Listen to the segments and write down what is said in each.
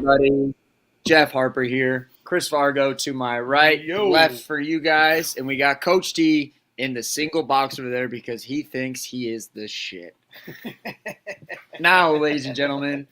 everybody? Jeff Harper here. Chris Fargo to my right, left for you guys, and we got Coach D in the single box over there because he thinks he is the shit. Now, ladies and gentlemen,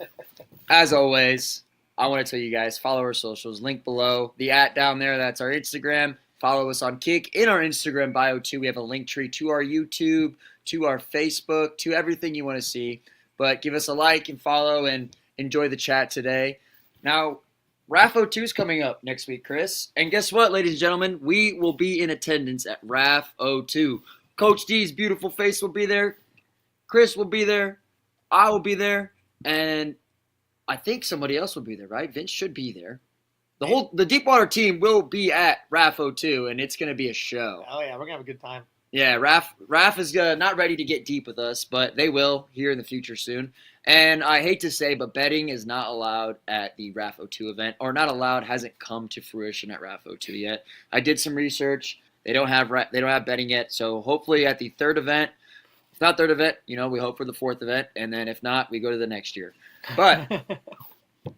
as always, I want to tell you guys, follow our socials, link below. The @ down there, that's our Instagram. Follow us on Kick. In our Instagram bio, too, we have a link tree to our YouTube, to our Facebook, to everything you want to see. But give us a like and follow and enjoy the chat today. Now, RAF 02 is coming up next week, Chris. And guess what, ladies and gentlemen? We will be in attendance at RAF 02. Coach D's beautiful face will be there. Chris will be there. I will be there. And I think somebody else will be there, right? Vince should be there. The DeepWater team will be at RAF 02, and it's going to be a show. Oh, yeah, we're going to have a good time. Yeah, RAF is not ready to get deep with us, but they will here in the future soon. And I hate to say, but betting is not allowed at the RAF 02 event, or not allowed, hasn't come to fruition at RAF 02 yet. I did some research. They don't have betting yet, so hopefully at the third event, if not third event, we hope for the fourth event, and then if not, we go to the next year. But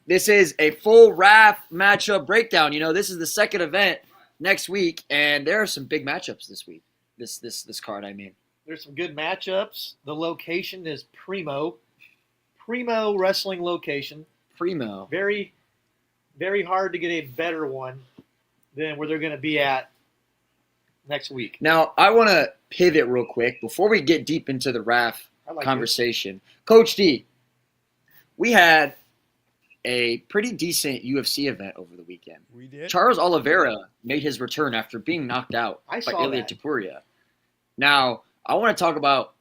this is a full RAF matchup breakdown. This is the second event next week, and there are some big matchups this week. This card, I mean. There's some good matchups. The location is primo wrestling location. Primo. Very, very hard to get a better one than where they're going to be at next week. Now, I want to pivot real quick before we get deep into the RAF conversation. Coach D, we had a pretty decent UFC event over the weekend. We did. Charles Oliveira made his return after being knocked out by Ilia Topuria. Now, I want to talk about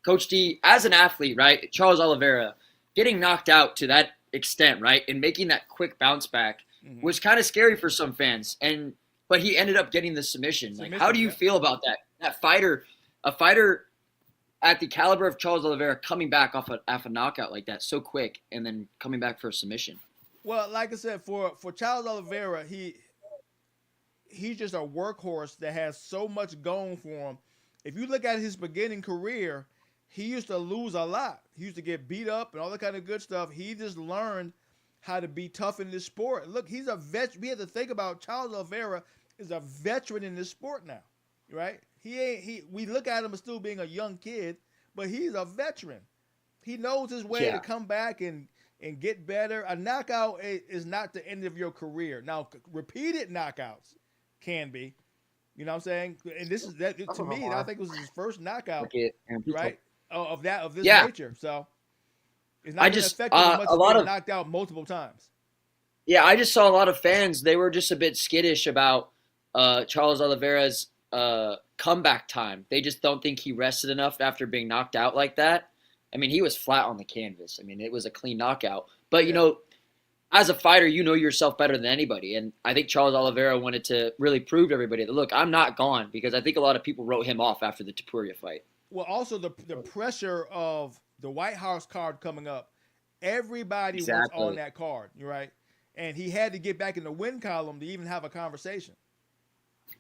Coach D as an athlete, right? Charles Oliveira getting knocked out to that extent, right, and making that quick bounce back was kind of scary for some fans. But he ended up getting the submission. Like, how do you feel about that? A fighter at the caliber of Charles Oliveira coming back off a knockout like that so quick and then coming back for a submission. Well, like I said, for Charles Oliveira, he's just a workhorse that has so much going for him. If you look at his beginning career, he used to lose a lot. He used to get beat up and all that kind of good stuff. He just learned how to be tough in this sport. Look, he's a vet. We have to think about Charles Oliveira is a veteran in this sport now, right? We look at him as still being a young kid, but he's a veteran. He knows his way to come back and get better. A knockout is not the end of your career. Now, repeated knockouts can be. You know what I'm saying? And this is that to me. I think it was his first knockout, right? Of this nature. So it's not going to affect him as much as being knocked out multiple times. Yeah, I just saw a lot of fans. They were just a bit skittish about Charles Oliveira's comeback time. They just don't think he rested enough after being knocked out like that. I mean, he was flat on the canvas. I mean, it was a clean knockout. But, as a fighter, you know yourself better than anybody. And I think Charles Oliveira wanted to really prove to everybody that, look, I'm not gone, because I think a lot of people wrote him off after the Topuria fight. Well, also the pressure of the White House card coming up. Everybody was on that card, right? And he had to get back in the win column to even have a conversation.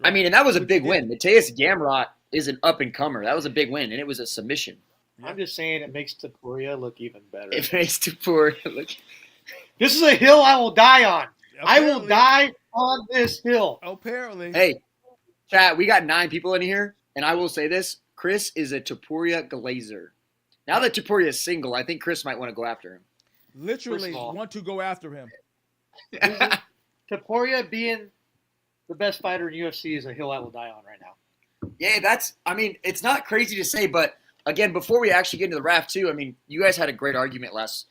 Right? I mean, and that was a big win. Mateus Gamrot is an up-and-comer. That was a big win, and it was a submission. I'm just saying it makes Topuria look even better. It makes Topuria look... This is a hill I will die on. Apparently. I will die on this hill. Apparently. Hey, chat, we got 9 people in here, and I will say this. Chris is a Topuria glazer. Now that Topuria is single, I think Chris might want to go after him. Literally want to go after him. Topuria being the best fighter in UFC is a hill I will die on right now. Yeah, it's not crazy to say, but again, before we actually get into the RAF too, I mean, you guys had a great argument last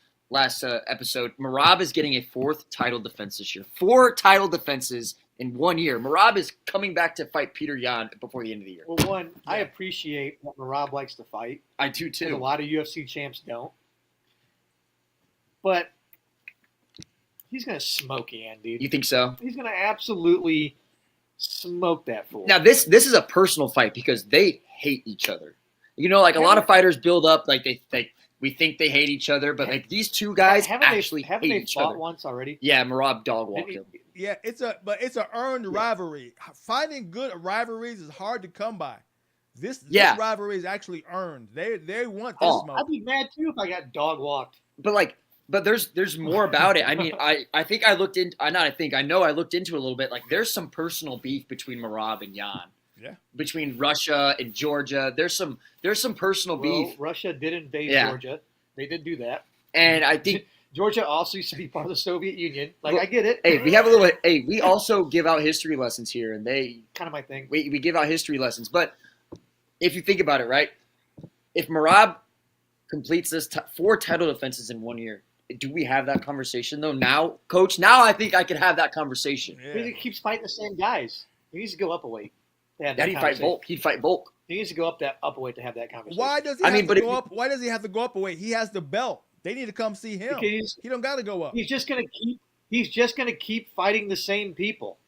episode. Merab is getting a 4th title defense this year. 4 title defenses in 1 year. Merab is coming back to fight Peter Yan before the end of the year. Well, I appreciate that Merab likes to fight. I do too. A lot of UFC champs don't. But he's going to smoke Yan, dude. You think so? He's going to absolutely smoke that fool. Now, this is a personal fight because they hate each other. A lot of fighters build up like we think they hate each other, but like these two guys actually hate each other. Haven't they fought once already? Yeah, Merab dog walked him. Yeah, it's an earned rivalry. Finding good rivalries is hard to come by. This rivalry is actually earned. They want this moment. I'd be mad too if I got dog walked. But like But there's more about it. I mean, I think I looked into. Not I think I know I looked into it a little bit. Like there's some personal beef between Marab and Jan. Yeah. Between Russia and Georgia, there's some personal beef. Russia did invade Georgia. They did do that. And I think Georgia also used to be part of the Soviet Union. Like, I get it. Hey, we have a little. Hey, we also give out history lessons here, and they kind of my thing. We give out history lessons, but if you think about it, right? If Marab completes this 4 title defenses in 1 year, do we have that conversation though? Now, Coach, now I think I could have that conversation. Yeah. He keeps fighting the same guys. He needs to go up a weight. He'd fight Volk. He'd fight Volk. He needs to go up a weight to have that conversation. Why does he have to go up? Why does he have to go up a weight? He has the belt. They need to come see him. He don't got to go up. He's just gonna keep fighting the same people.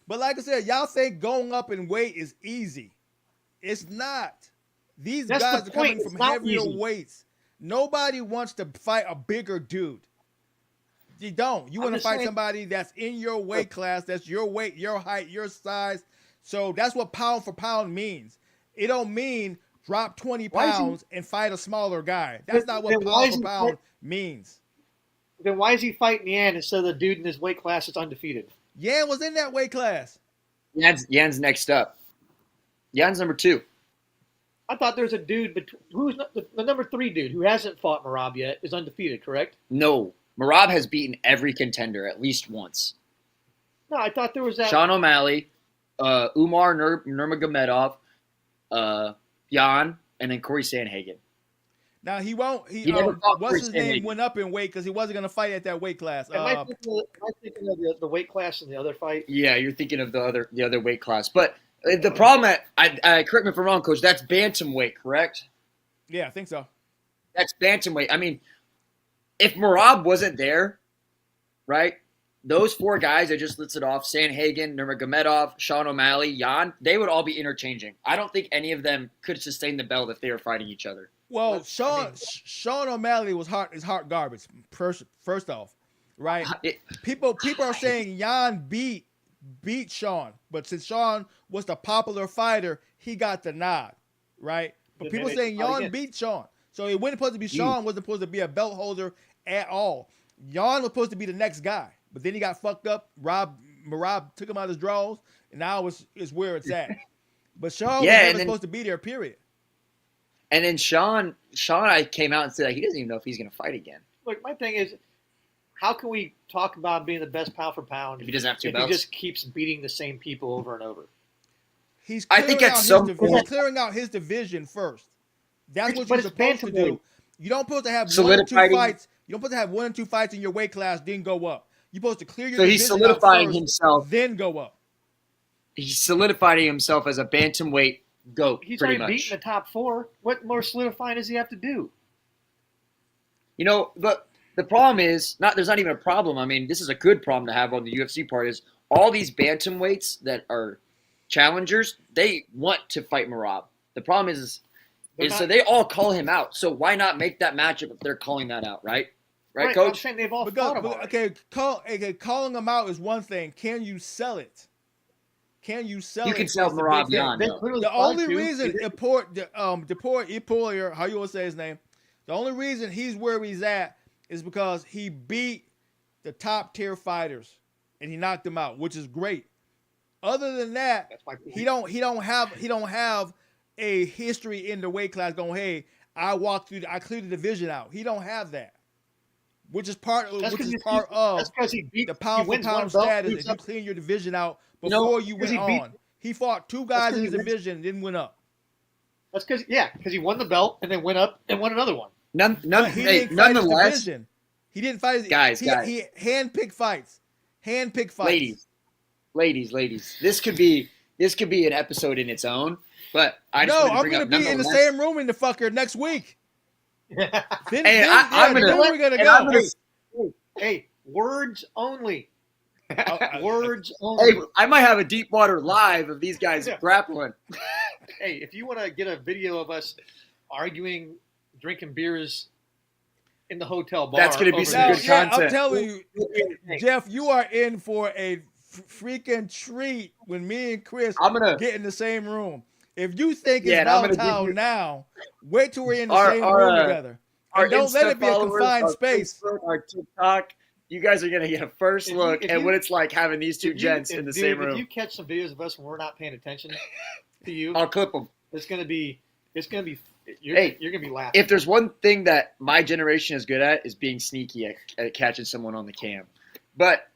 But like I said, y'all think going up in weight is easy. It's not. These guys are coming from heavier weights. Nobody wants to fight a bigger dude. You don't. You want to fight somebody that's in your weight class, that's your weight, your height, your size. So that's what pound for pound means. It don't mean drop 20 pounds and fight a smaller guy. That's not what pound for pound means. Then why is he fighting Yan instead of the dude in his weight class that's undefeated? Yan was in that weight class. Yan's next up. Yan's number 2. I thought there was a dude who's the number 3 dude who hasn't fought Marab yet is undefeated, correct? No. Marab has beaten every contender at least once. No, I thought there was that. Sean O'Malley, Umar Nurmagomedov, Jan, and then Corey Sandhagen. Now he won't. What's his name went up in weight because he wasn't going to fight at that weight class. Am I thinking of the weight class in the other fight? Yeah, you're thinking of the other weight class. But the problem correct me if I'm wrong, Coach. That's bantamweight, correct? Yeah, I think so. That's bantamweight. I mean, if Marab wasn't there, right? Those 4 guys I just listed off, Sandhagen, Nurmagomedov, Sean O'Malley, Jan, they would all be interchanging. I don't think any of them could sustain the belt if they were fighting each other. Well, Sean O'Malley is hot garbage. First off, right? People are saying Jan beat Sean, but since Sean was the popular fighter, he got the nod, right? But people saying Jan beat Sean, so it wasn't supposed to be Sean. Wasn't supposed to be a belt holder at all. Jan was supposed to be the next guy, but then he got fucked up. Marab took him out of his draws, and now is where it's at. But Sean was never supposed to be there. Period. And then Sean, I came out and said he doesn't even know if he's going to fight again. Look, my thing is, how can we talk about being the best pound for pound if he doesn't have 2 belts? He just keeps beating the same people over and over. He's clearing out his division first. That's what you're supposed to do. You don't supposed to have 1 or 2 fights. You don't supposed to have 1 or 2 fights in your weight class, then go up. You're supposed to clear your division. So he's solidifying himself, then go up. He's solidifying himself as a bantamweight GOAT. He's already beaten the top 4. What more solidifying does he have to do? You know, the problem is there's not even a problem. I mean, this is a good problem to have on the UFC part. Is all these bantamweights that are challengers, they want to fight Marab. The problem is so they all call him out. So why not make that matchup if they're calling that out, right? Right, Coach? I'm saying they've all fought him. Calling them out is one thing. Can you sell it? You can sell Marab Jan. The only reason Depoyer, how you want to say his name, the only reason he's where he's at is because he beat the top tier fighters and he knocked them out, which is great. Other than that, he don't have a history in the weight class going, hey, I cleared the division out. He don't have that. Which is part of the pound for pound status. If you clean your division out before you went on, he fought 2 guys in his division and didn't win up. That's because he won the belt and then went up and won another one. Nonetheless, he didn't fight his guys. He handpicked fights. Ladies. This could be an episode in its own. But I'm going to be in the same room in the fucker next week. I'm gonna go. Hey, words only. Words only. Hey, I might have a DeepWater live of these guys grappling. Hey, if you want to get a video of us arguing, drinking beers in the hotel bar, that's going to be some good content. I'm telling you, Jeff, you are in for a freaking treat when me and Chris get in the same room. If you think it's downtown now, wait till we're in the same room together. our don't let Insta it be a followers, confined our space. Facebook, our TikTok. You guys are gonna get a first look if at you- what it's like having these two gents in the same If room. you catch some videos of us when we're not paying attention to you, I'll clip them. it's gonna be you're gonna be laughing. If there's one thing that my generation is good at, is being sneaky at catching someone on the cam. But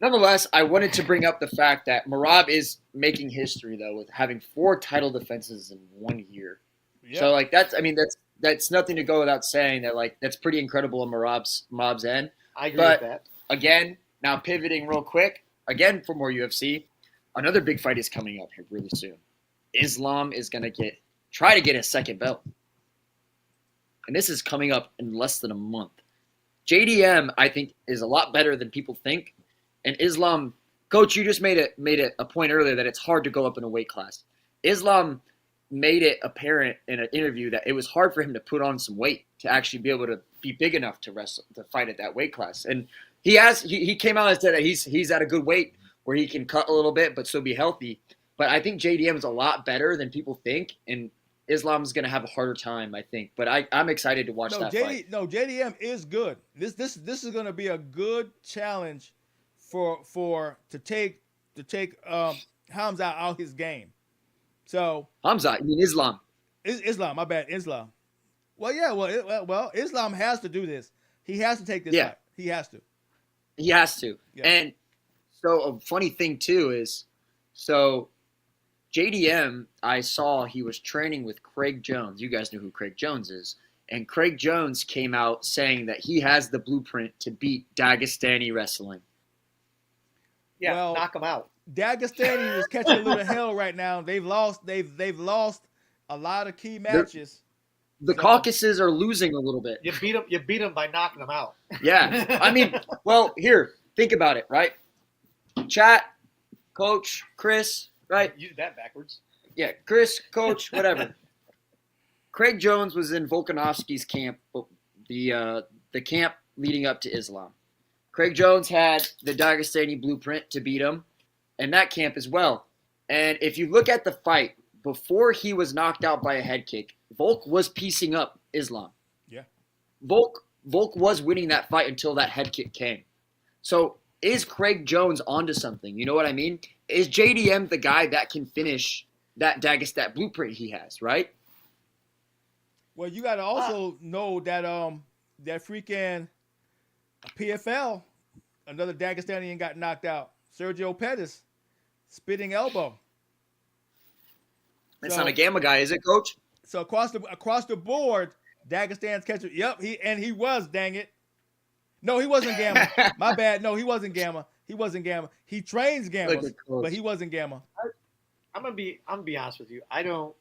nonetheless, I wanted to bring up the fact that Marab is making history though with having 4 title defenses in 1 year. Yeah. So like that's nothing to go without saying that like that's pretty incredible on Marab's end. I agree but- with that. Again, now pivoting real quick, again for more UFC, another big fight is coming up here really soon. Islam is gonna try to get a second belt. And this is coming up in less than a month. JDM, I think, is a lot better than people think. And Islam, Coach, you just made a point earlier that it's hard to go up in a weight class. Islam made it apparent in an interview that it was hard for him to put on some weight to actually be able to be big enough to fight at that weight class. And he came out and said that he's at a good weight where he can cut a little bit but still be healthy. But I think JDM is a lot better than people think, and Islam's going to have a harder time, I think. But I'm excited to watch that fight. No, JDM is good. This is going to be a good challenge to take Hamza out his game. So Hamza, you mean Islam? Islam, my bad, Islam. Well, yeah, well, Islam has to do this. He has to take this fight. He has to. He has to. Yeah. And so a funny thing too is, so JDM, I saw he was training with Craig Jones. You guys know who Craig Jones is. And Craig Jones came out saying that he has the blueprint to beat Dagestani wrestling. Yeah, Well, knock him out. Dagestani is catching a little hell right now. They've lost a lot of key matches. The Caucasus are losing a little bit. You beat him by knocking him out. Yeah. I mean, well, here, think about it, right? Chat, Coach, Chris, right? You did that backwards. Yeah, Chris, Coach, whatever. Craig Jones was in Volkanovski's camp, the camp leading up to Islam. Craig Jones had the Dagestani blueprint to beat him, and that camp as well. And if you look at the fight, before he was knocked out by a head kick, Volk was piecing up Islam. Yeah. Volk was winning that fight until that head kick came. So is Craig Jones onto something? You know what I mean? Is JDM the guy that can finish that Dagestan blueprint he has, right? Well, you got to also know that that freaking PFL, another Dagestanian got knocked out. Sergio Pettis, spitting elbow. It's not a Gamma guy, is it, Coach? So across the board, Dagestan's catcher. Yep, he was, dang it. No, he wasn't Gamma. My bad. No, he wasn't Gamma. He wasn't Gamma. He trains Gamma, but he wasn't Gamma. I'm gonna be honest with you. I'm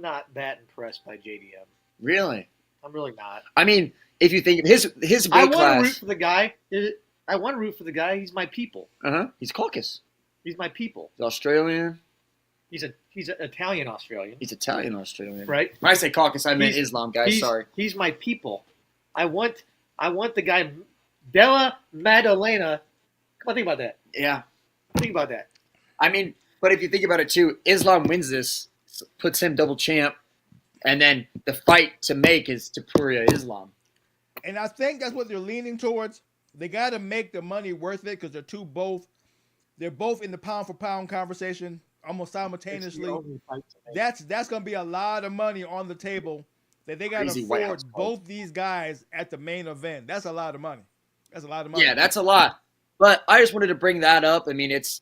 not that impressed by JDM. Really? I'm really not. I mean, if you think of his weight I want to class, root for the guy. I want to root for the guy. He's my people. He's Caucasus. He's my people. He's Australian. He's an Italian Australian. He's Italian Australian. Right. When I say Caucasus, I meant Islam, guys. Sorry. He's my people. I want the guy Della Maddalena. Come on, think about that. Yeah. Think about that. I mean, but if you think about it too, Islam wins this, puts him double champ, and then the fight to make is Topuria Islam. And I think that's what they're leaning towards. They got to make the money worth it because they're both in the pound for pound conversation almost simultaneously. That's going to be a lot of money on the table that they got to afford both these guys at the main event. That's a lot of money. Yeah, that's a lot. But I just wanted to bring that up. I mean, it's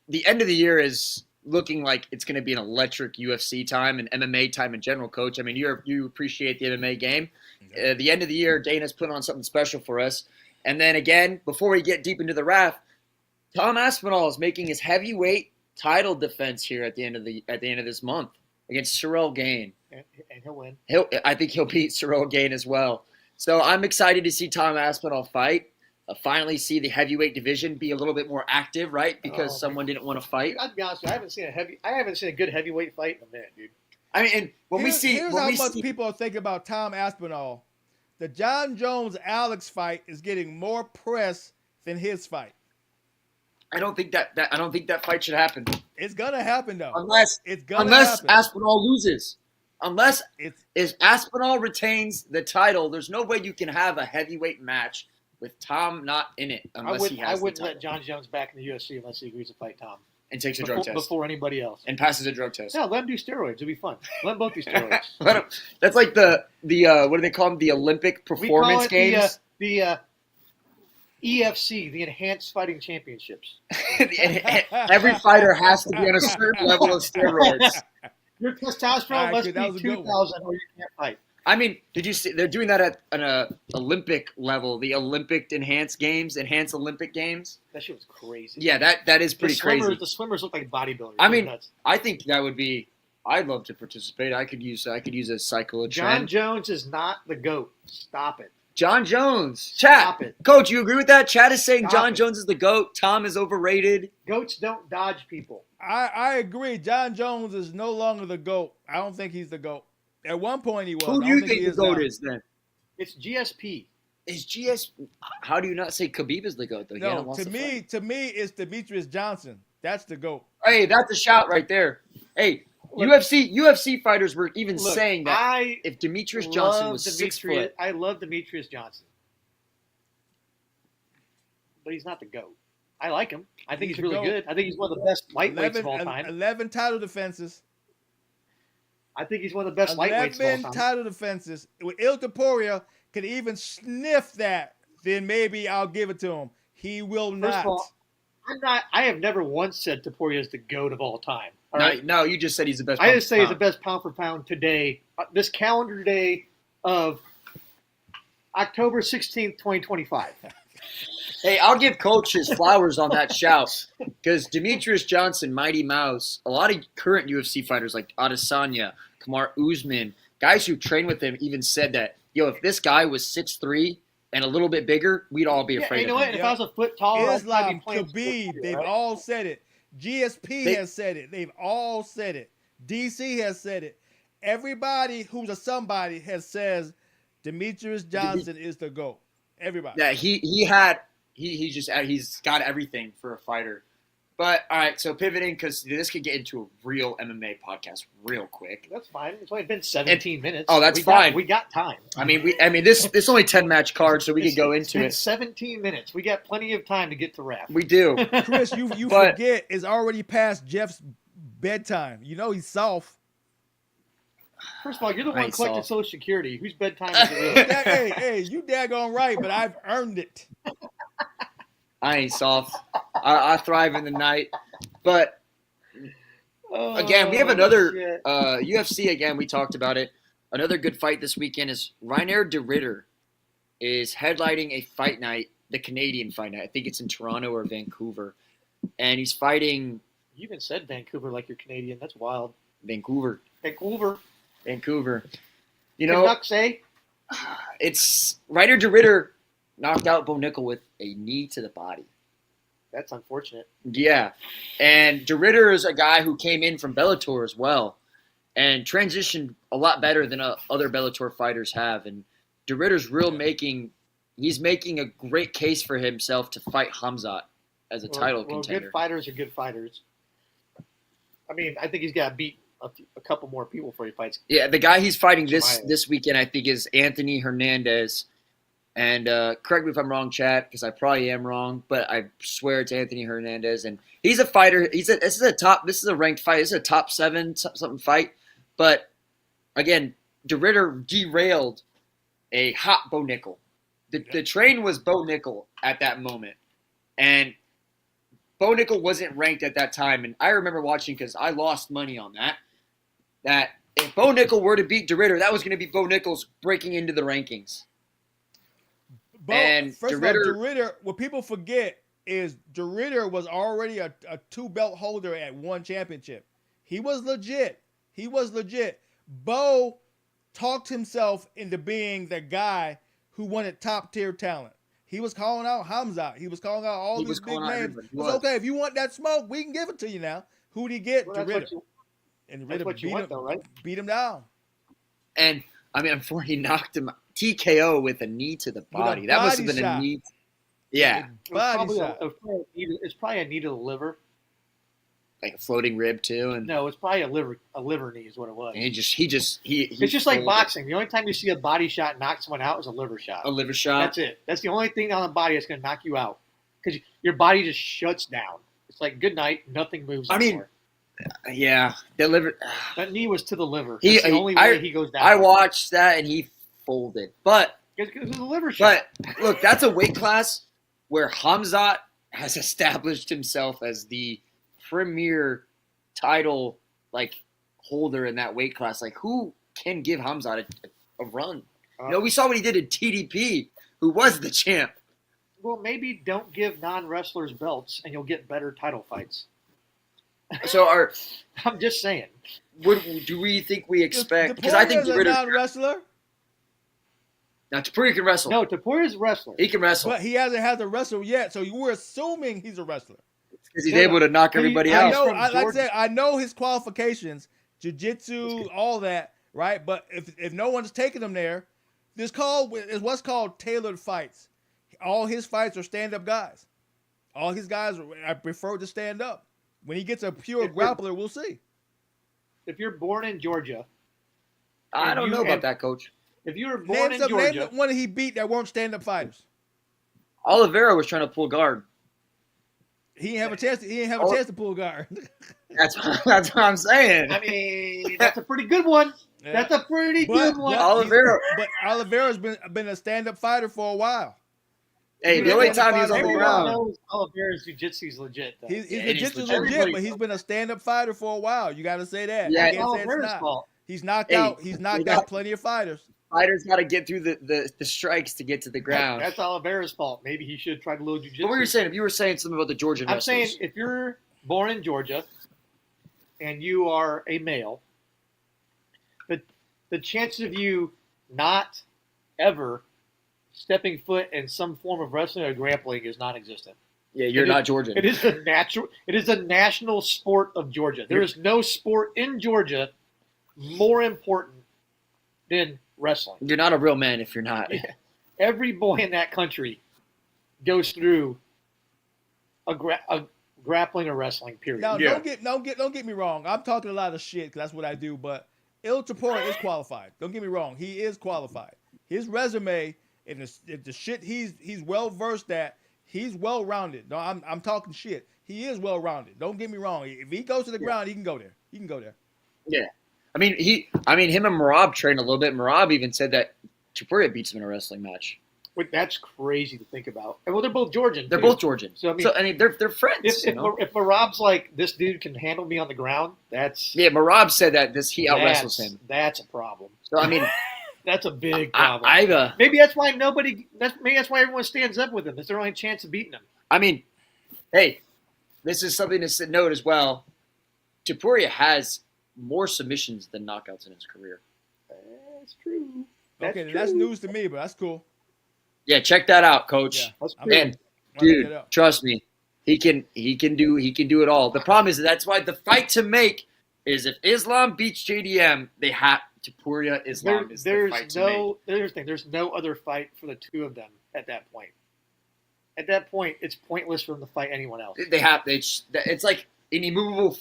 the end of the year is looking like it's going to be an electric UFC time and MMA time in general, Coach. I mean, you appreciate the MMA game. The end of the year, Dana's put on something special for us. And then again, before we get deep into the RAF, Tom Aspinall is making his heavyweight title defense here at the end of this month against Cyril Gain. And he'll win. I think he'll beat Cyril Gain as well. So I'm excited to see Tom Aspinall fight. Finally see the heavyweight division be a little bit more active, right? Because someone didn't want to fight. I'll be honest with you, I haven't seen a good heavyweight fight in a minute, dude. I mean, and here's how much people are thinking about Tom Aspinall. The John Jones-Alex fight is getting more press than his fight. I don't think that fight should happen. It's gonna happen though. Unless happen. Aspinall loses. Unless It's if Aspinall retains the title, there's no way you can have a heavyweight match with Tom not in it unless he I has the wouldn't title let John Jones back in the UFC unless he agrees to fight Tom and takes a drug test before anybody else. and passes a drug test. No, let him do steroids. It'll be fun. Let them both do steroids. That's like the what do they call them? The Olympic Performance Games. The EFC, the Enhanced Fighting Championships. Every fighter has to be on a certain level of steroids. Your testosterone must be 2,000 or you can't fight. I mean, did you see they're doing that at an Olympic level, the Olympic Enhanced Olympic Games? That shit was crazy. Yeah, that is pretty crazy. The swimmers look like bodybuilders. I mean, I think that would be. I'd love to participate. I could use a cycle of John Jones is not the GOAT. Stop it. John Jones. Chat. Stop it. Coach, you agree with that? Chat is saying Stop John it. Jones is the GOAT. Tom is overrated. Goats don't dodge people. I agree. John Jones is no longer the GOAT. I don't think he's the GOAT. At one point he was. Who do you think the GOAT is then? It's GSP. Is GS? How do you not say Khabib is the GOAT though? No, to me, it's Demetrius Johnson. That's the GOAT. Hey, that's a shout right there. Hey, Look, UFC fighters were even Look, saying that if Demetrius Johnson was 6 foot, I love Demetrius Johnson, but he's not the GOAT. I like him. I think he's really good. I think he's one of the best lightweights of all time. 11 title defenses. I think he's one of the best lightweights of all 11 time. title defenses. If Il Taporia could even sniff that, then maybe I'll give it to him. He will not. First of all, I have never once said Taporia is the GOAT of all time. All right? No, you just said he's the best. I just say he's the best pound for pound today, this calendar day of October 16th, 2025. Hey, I'll give Coach his flowers on that shout because Demetrius Johnson, Mighty Mouse, a lot of current UFC fighters like Adesanya, Kamaru Usman, guys who train with him even said that, if this guy was 6'3" and a little bit bigger, we'd all be afraid you know of what? him. If I was a foot taller, Islam, Khabib, they've all said it. GSP has said it. They've all said it. DC has said it. Everybody who's a somebody has says Demetrius Johnson is the GOAT. Everybody. Yeah, he's got everything for a fighter. But all right, so pivoting because this could get into a real MMA podcast real quick. That's fine. It's only been 17 minutes. Oh, that's fine. We got time. I mean, this only 10-match card, so we could go into it. 17 minutes. We got plenty of time to get to RAF. We do. Chris, you forget it's already past Jeff's bedtime. You know he's soft. First of all, you're the one collecting Social Security. Whose bedtime is it really? Hey, you daggone right, but I've earned it. I ain't soft. I thrive in the night. But, again, we have another UFC, again, we talked about it. Another good fight this weekend is Reinier de Ridder is headlining a fight night, the Canadian fight night. I think it's in Toronto or Vancouver. And he's fighting... You even said Vancouver like you're Canadian. That's wild. Vancouver. Vancouver. You know, Canucks, eh? It's Reinier de Ridder knocked out Bo Nickel with a knee to the body. That's unfortunate. Yeah. And de Ridder is a guy who came in from Bellator as well and transitioned a lot better than other Bellator fighters have. And de Ridder's he's making a great case for himself to fight Hamzat as a title contender. Good fighters are good fighters. I mean, I think he's got to beat a couple more people before he fights. Yeah, the guy he's fighting this weekend, I think, is Anthony Hernandez. And correct me if I'm wrong, Chad, because I probably am wrong, but I swear it's Anthony Hernandez. And he's a fighter. This is a ranked fight. This is a top 7 something fight. But again, de Ridder derailed a hot Bo Nickel. The train was Bo Nickel at that moment, and Bo Nickel wasn't ranked at that time. And I remember watching because I lost money on that. That if Bo Nickel were to beat de Ridder, that was going to be Bo Nickel's breaking into the rankings. First of all, de Ridder, what people forget is de Ridder was already a 2-belt holder at one championship. He was legit. Bo talked himself into being the guy who wanted top-tier talent. He was calling out Hamzat. He was calling out all these big names. It was okay. If you want that smoke, we can give it to you now. Who'd he get? De Ridder. And de Ridder beat him down. And, I mean, before he knocked him TKO with a knee to the body. That must have been a knee. Yeah. It's probably a knee to the liver. like a floating rib too, and No, it's probably a liver knee is what it was. he It's just like boxing. The only time you see a body shot knock someone out is a liver shot. a liver shot. That's it. That's the only thing on the body that's going to knock you out because your body just shuts down. It's like good night, nothing moves anymore. Yeah, the liver. That knee was to the liver. That's the only way he goes down. I watched that and he folded, but it was a liver shot. But look, that's a weight class where Hamzat has established himself as the premier title holder in that weight class. Like, who can give Hamzat a run? We saw what he did in TDP, who was the champ. Well, maybe don't give non-wrestlers belts, and you'll get better title fights. So, I'm just saying. What do we think we expect? Because I think a non-wrestler. Now, Topuria can wrestle. No, Topuria's a wrestler. He can wrestle. But he hasn't had to wrestle yet, so you were assuming he's a wrestler. Because he's able to knock everybody out. I know his qualifications, jiu-jitsu, all that, right? But if no one's taking him there, is what's called tailored fights. All his fights are stand-up guys. All his guys prefer to stand up. When he gets a pure grappler, we'll see. If you're born in Georgia, I don't know about that, Coach. If you were born in Georgia, name one he beat that weren't stand-up fighters. Oliveira was trying to pull guard. He didn't have a chance. He didn't have a chance to pull guard. That's what I'm saying. I mean, that's a pretty good one. Yeah. That's a pretty good one. But Oliveira's been a stand-up fighter for a while. Hey, the only time he was on the ground. Oliveira's jiu-jitsu's legit. Though. He's legit, but he's been a stand-up fighter for a while. You got to say that. Yeah, it's Oliveira's fault. He's knocked out. He's knocked out plenty of fighters. Fighters got to get through the strikes to get to the ground. That's Oliveira's fault. Maybe he should try to load jiu-jitsu. What were you saying? If you were saying something about the Georgian wrestlers. I'm saying if you're born in Georgia and you are a male, the chances of you not ever stepping foot in some form of wrestling or grappling is non-existent. Yeah, you're not Georgian. It is a national sport of Georgia. There is no sport in Georgia more important than wrestling. You're not a real man if you're not. Yeah. Every boy in that country goes through a grappling or wrestling period. Now, don't get me wrong. I'm talking a lot of shit because that's what I do. But Il Topuria is qualified. Don't get me wrong. He is qualified. His resume and the shit he's well versed at. He's well rounded. No, I'm talking shit. He is well rounded. Don't get me wrong. If he goes to the ground, he can go there. Yeah. I mean, him and Merab trained a little bit. Merab even said that Topuria beats him in a wrestling match. Wait, that's crazy to think about. Well, they're both Georgian. They're both Georgian. So I mean, they're friends. If Merab's like, this dude can handle me on the ground, that's Merab said that he out wrestles him. That's a problem. So I mean, that's a big problem. Maybe that's why that's why everyone stands up with him. It's their only chance of beating him. I mean, hey, this is something to note as well. Topuria has more submissions than knockouts in his career. That's true. That's news to me, but that's cool. Yeah, check that out, Coach. Yeah, man, dude, trust me, he can do it all. The problem is that's why the fight to make is if Islam beats JDM, they have Topuria Islam is the fight to make. There's no other fight for the two of them at that point. At that point, it's pointless for them to fight anyone else. It's like an immovable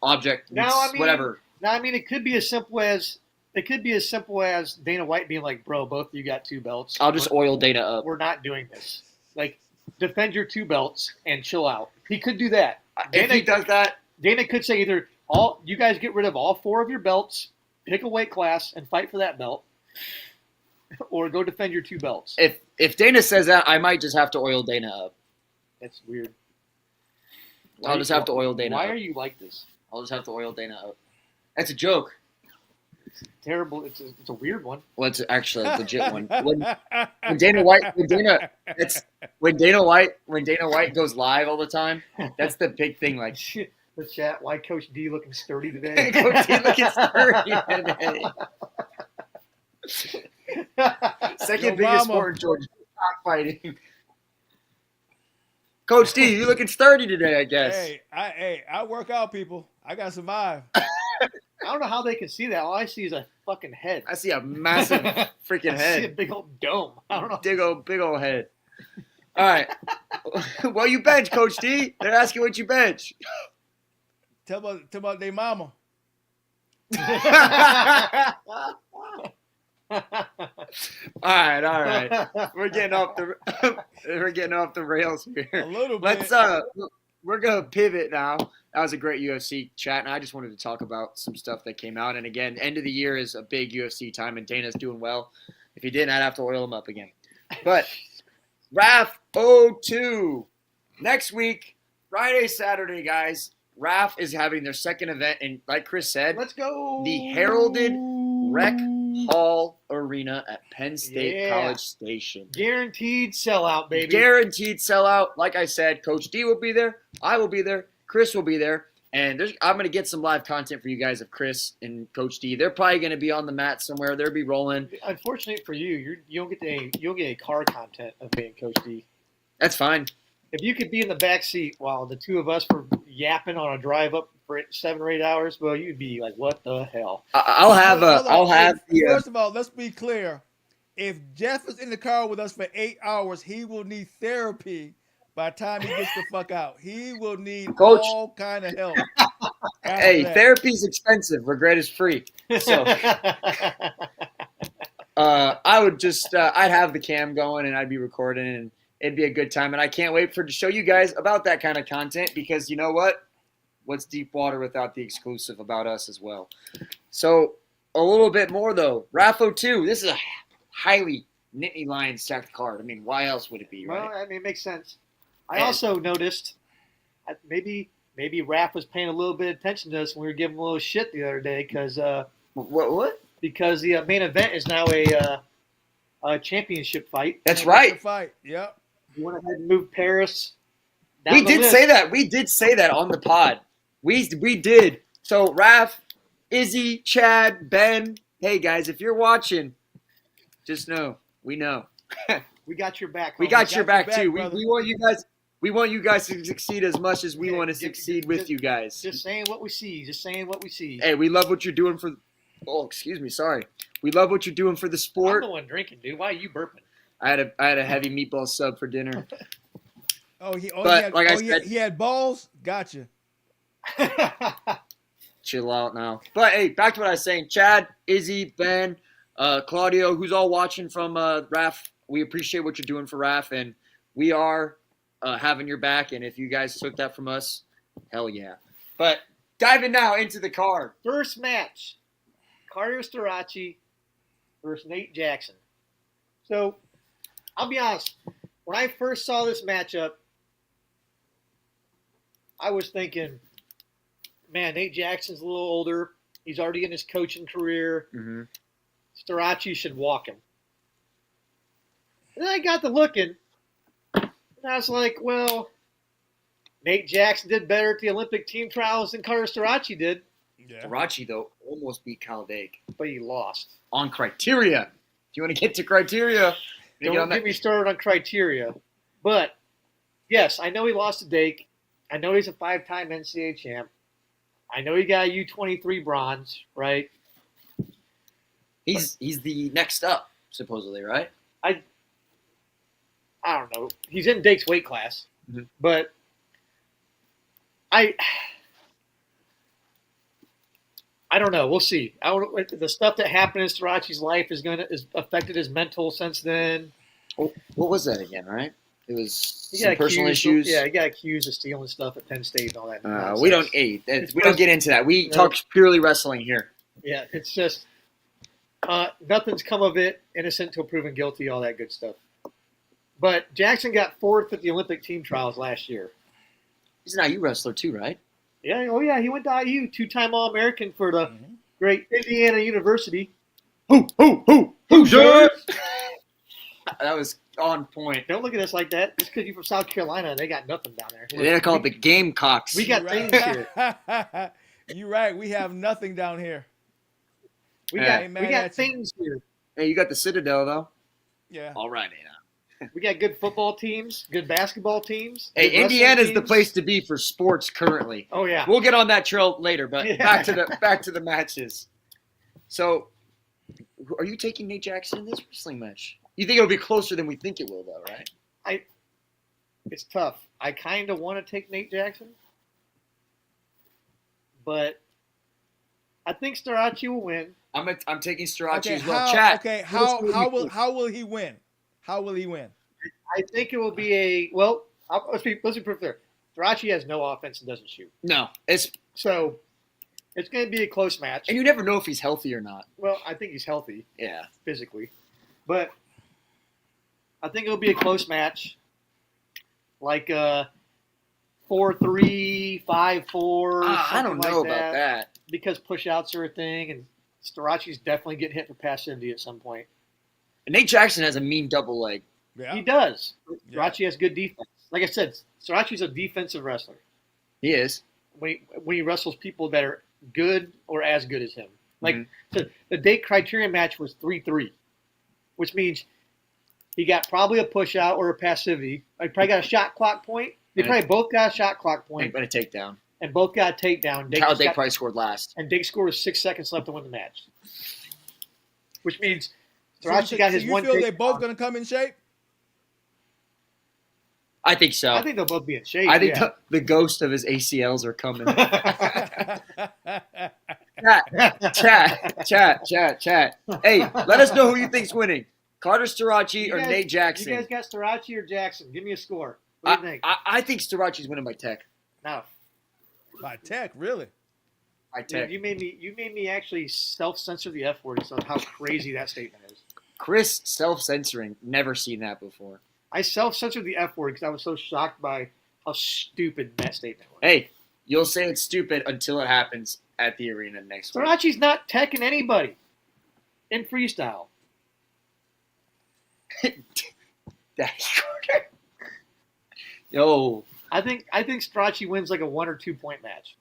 object. Whatever. Now, I mean, it could be as simple as Dana White being like, "Bro, both of you got 2 belts. I'll just oil Dana up. We're not doing this. Like, defend your 2 belts and chill out." He could do that. If he does that, Dana could say either you guys get rid of all 4 of your belts, pick a weight class, and fight for that belt, or go defend your 2 belts. If Dana says that, I might just have to oil Dana up. That's weird. I'll just have to oil Dana up. Why are you like this? I'll just have to oil Dana up. That's a joke. It's terrible. It's a weird one. Well, it's actually a legit one. When Dana White goes live all the time, that's the big thing. Like, the chat, why Coach D looking sturdy today? Coach D looking sturdy today. Second biggest sport in Georgia, cockfighting. Coach D, you looking sturdy today, I guess. Hey, I work out, people. I gotta survive. I don't know how they can see that. All I see is a fucking head. I see a massive freaking head. I see a big old dome. I don't know. Big old head. All right. Well, you bench, Coach D. They're asking what you bench. Tell about their mama. All right. We're getting off the rails here. A little Let's bit. we're gonna pivot now. That was a great UFC chat, and I just wanted to talk about some stuff that came out. And again, end of the year is a big UFC time, and Dana's doing well. If he didn't, I'd have to oil him up again. But RAF 02 next week, Friday, Saturday, guys. RAF is having their second event, and like Chris said, Let's go. the heralded Rec Hall Arena at Penn State Yeah. College Station. Guaranteed sellout, baby. Guaranteed sellout. Like I said, Coach D will be there. I will be there. Chris will be there. And I'm going to get some live content for you guys of Chris and Coach D. They're probably going to be on the mat somewhere. They'll be rolling. Unfortunately for you, you'll get a car content of being Coach D. That's fine. If you could be in the back seat while the two of us were yapping on a drive up for 7 or 8 hours, well, you'd be like, "What the hell?" First of all, let's be clear. If Jeff is in the car with us for 8 hours, he will need therapy by the time he gets the fuck out. He will need Coach. all kind of help. Hey, therapy's expensive. Regret is free. So I would just I'd have the cam going and I'd be recording and it'd be a good time. And I can't wait to show you guys about that kind of content because you know what? What's DeepWater without the exclusive about us as well? So a little bit more though. RAF 02, this is a highly Nittany Lions stacked card. I mean, why else would it be, right? Well, I mean, it makes sense. I also noticed maybe RAF was paying a little bit of attention to us when we were giving him a little shit the other day because What? because the main event is now a championship fight. That's right. Fight. Yep. You went ahead and moved Paris. Down We the did list. say that. We did say that on the pod. We did. So RAF, Izzy, Chad, Ben, hey guys, if you're watching, just know we know. We got your back. We homie. got your back too. brother. We want you guys. We want you guys to succeed as much as we Yeah, want to just- succeed with you guys. Just saying what we see. Just saying what we see. Hey, we love what you're doing for. Oh, excuse me. Sorry. We love what you're doing for the I'm sport. the one drinking, dude. Why are you burping? I had a heavy meatball sub for dinner. He had balls. Gotcha. Chill out now. But hey, back to what I was saying. Chad, Izzy, Ben, Claudio, who's all watching from RAF. We appreciate what you're doing for RAF, and we are having your back. And if you guys took that from us, hell yeah. But diving now into the card. First match, Carter Starachi versus Nate Jackson. So, I'll be honest. When I first saw this matchup, I was thinking, man, Nate Jackson's a little older. He's already in his coaching career. Mm-hmm. Starachi should walk him. And then I got to looking, and I was like, well, Nate Jackson did better at the Olympic team trials than Carter Starachi did, Yeah. Rachi, though, almost beat Caldeque but he lost. on criteria. If you want to get to criteria, you Don't get me started on criteria. But, yes, I know he lost to Dake. I know he's a 5-time NCAA champ. I know he got a U23 bronze, right? He's the next up, supposedly, right? I don't know. He's in Dake's weight class. Mhm. But I don't know. We'll see. The stuff that happened in Starachi's life is affected his mental since then. What was that again, right? It was He some got personal accused- issues. Yeah, he got accused of stealing stuff at Penn State and all that. nonsense. We don't get into that. We talk purely wrestling here. Yeah, it's just nothing's come of it. Innocent till proven guilty, all that good stuff. But Jackson got fourth at the Olympic team trials last year. He's an IU wrestler too, right? Yeah, oh yeah, he went to IU, 2-time All-American for the great Indiana University. Who's yours? That was on point. Don't look at us like that. Just because you're from South Carolina, they got nothing down there. They're called the Gamecocks. We got things here. You're right. We have nothing down here. We Yeah. got things here. Hey, you got the Citadel though. Yeah. All right, Anna. We got good football teams, good basketball teams. Hey, good wrestling Indiana's the teams. place to be for sports currently. Oh yeah. We'll get on that trail later, but Yeah. back to the matches. So, are you taking Nate Jackson in this wrestling match? You think it'll be closer than we think it will, though, right? It's tough. I kind of want to take Nate Jackson. but I think Starachi will win. I'm taking Starachi Okay, as well. Chat. how will he win? How will he win? I think it will be let's be pretty fair. Starachi has no offense and doesn't shoot. No, So it's going to be a close match. and you never know if he's healthy or not. Well, I think he's healthy Yeah. physically. But I think it'll be a close match. Like 4-3, 5-4. I don't know about that. Because push-outs are a thing, and Starachi's definitely getting hit for passivity at some point. And Nate Jackson has a mean double leg. Yeah. He does. Yeah. Starachi has good defense. Like I said, Starachi's a defensive wrestler. He is. When he wrestles people that are good or as good as him. Like Mm-hmm. the date criteria match was 3-3, which means he got probably a push out or a passivity. Like probably got a shot clock point. They probably both got a shot clock point But a takedown. and both got a takedown. Kyle Dake probably scored last. And Dake scored with 6 seconds left to win the match, which means So Starachi got his you one. feel they're takedown. both going to come in shape? I think so. I think they'll both be in shape. I think yeah. the ghost of his ACLs are coming. Chat. Hey, let us know who you think's winning. Carter Starachi or Nate Jackson. You guys got Starachi or Jackson? Give me a score. What do you think? I think Starachi's winning by tech. No. By tech, really? By tech. You made me actually self-censor the F word on how crazy that statement is. Chris self-censoring. Never seen that before. I self-censored the F word because I was so shocked by how stupid that statement was. Hey, you'll say it's stupid until it happens at the arena next week. Starachi's not teching anybody in freestyle. Yo, I think Starachi wins like a 1 or 2 point match.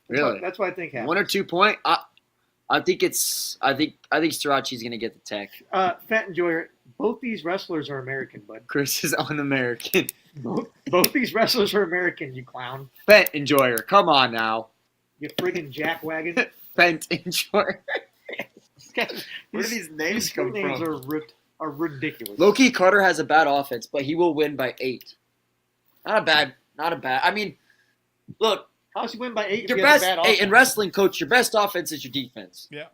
really? That's what I think happens. 1 or 2 point? I think Starachi's gonna get the tech. Fat Enjoyer, both these wrestlers are American, bud. Chris is un-American. Both these wrestlers are American, you clown. Fent Enjoyer, come on now. You friggin' jackwagon. Fent Enjoyer. Where do These these names come names from? are ridiculous. Low-key Carter has a bad offense, but he will win by 8. Not a bad. I mean, look, How's he win by 8 if your he has best a bad in offense? wrestling, coach. Your best offense is your defense. Yeah.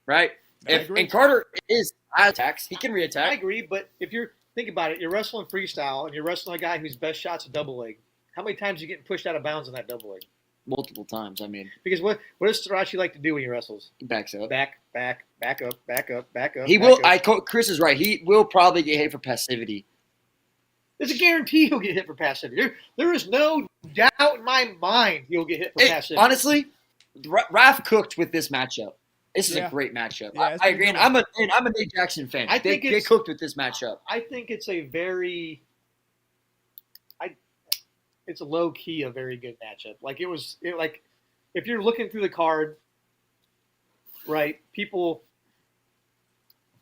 Right. I agree. And Carter is attacks. He can I reattack. agree, but if you're think about it, you're wrestling freestyle and you're wrestling a guy whose best shot's a double leg. How many times are you getting pushed out of bounds on that double leg? Multiple times. I mean, Because what does Starachi like to do when he wrestles? he backs up. Back up. He will. Chris is right. He will probably get hit for passivity. There's a guarantee he'll get hit for passivity. There is no doubt in my mind he'll get hit for passivity. Honestly, RAF cooked with this matchup. This is Yeah. a great matchup. Yeah, I agree. And I'm a Nate Jackson fan. I think they cooked with this matchup. I think it's a very, it's a low key, a very good matchup. Like if you're looking through the card, right?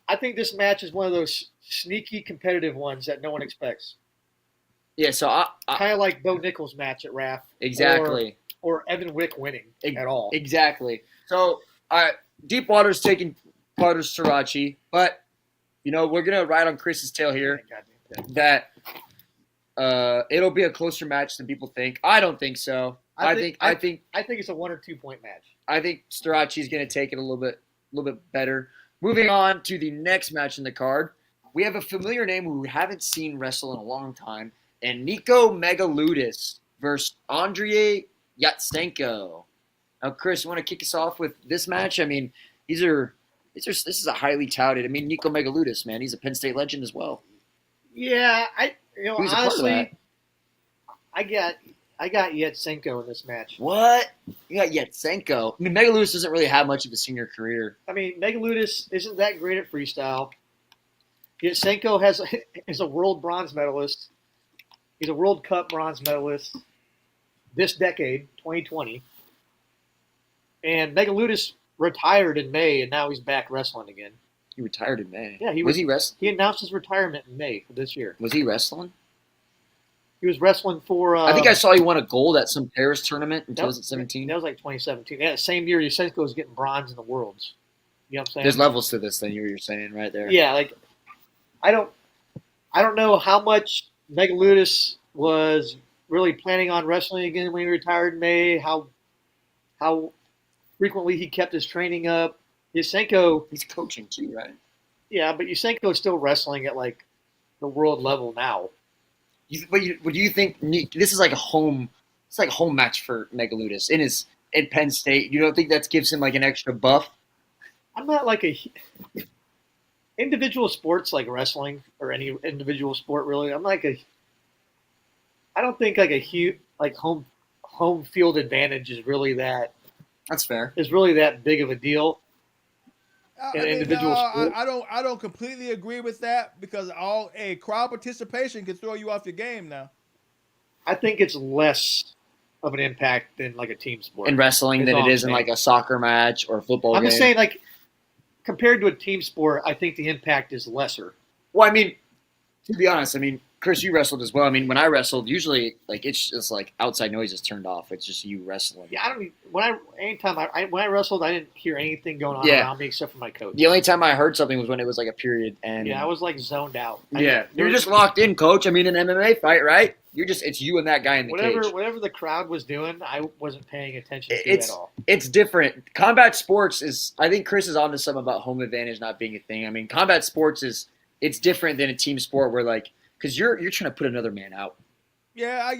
I think this match is one of those sneaky competitive ones that no one expects. Yeah. So I Kind of like Bo Nichols' match at RAF. exactly. Or Evan Wick winning at all. Exactly. So DeepWater's taking Carter Starachi, but we're gonna ride on Chris's tail here. That it'll be a closer match than people think. I don't think so. I think it's a 1 or 2 point match. I think Starachi's going to take it a little bit better. Moving on to the next match in the card, we have a familiar name who we haven't seen wrestle in a long time, and Nico Megaludis versus Andrei Yatsenko. Now, Chris, you want to kick us off with this match? I mean, this is a highly touted. I mean, Nico Megaludis, man, he's a Penn State legend as well. Yeah, Who's a part of that? honestly, I got Yatsenko in this match. What? You got Yatsenko. I mean, Megaludis doesn't really have much of a senior career. I mean, Megaludis isn't that great at freestyle. Yatsenko is a world bronze medalist. He's a World Cup bronze medalist this decade, 2020. And Megaludis retired in May, and now he's back wrestling again. He retired in May. Yeah, was he wrestling? He announced his retirement in May for this year. Was he wrestling? He was wrestling for. I think I saw he won a gold at some Paris tournament in 2017. That was like 2017. Yeah, same year Yatsenko was getting bronze in the Worlds. You know what I'm saying? There's levels to this than you were saying right there. Yeah, like I don't know how much Megaludis was really planning on wrestling again when he retired in May. How frequently he kept his training up. Yusenko, He's coaching too, right? yeah, but Yusenko is still wrestling at like the world level now. But do you think this is like a home? It's like a home match for Megaludis in Penn State. You don't think that gives him like an extra buff? I'm not like a individual sports like wrestling or any individual sport really. I don't think like a huge like home field advantage is really that That's fair. big of a deal in individual sport. I don't completely agree with that because crowd participation can throw you off your game now. I think it's less of an impact than like a team sport In wrestling than it is in like a soccer match or a football I'm game. just saying, like, compared to a team sport, I think the impact is lesser. Well, I mean, to be honest, I mean, Chris, you wrestled as well. I mean, when I wrestled, usually like it's just like outside noise is turned off. It's just you wrestling. Yeah, anytime I wrestled, I didn't hear anything going on Yeah. around me except for my coach. The only time I heard something was when it was like a period, and Yeah, I was like zoned out. you're just locked in, coach. I mean, an MMA fight, right? It's you and that guy in the cage. Whatever the crowd was doing, I wasn't paying attention to at all. It's different. Combat sports is. I think Chris is onto something about home advantage not being a thing. I mean, combat sports it's different than a team sport where like because you're trying to put another man out. Yeah, I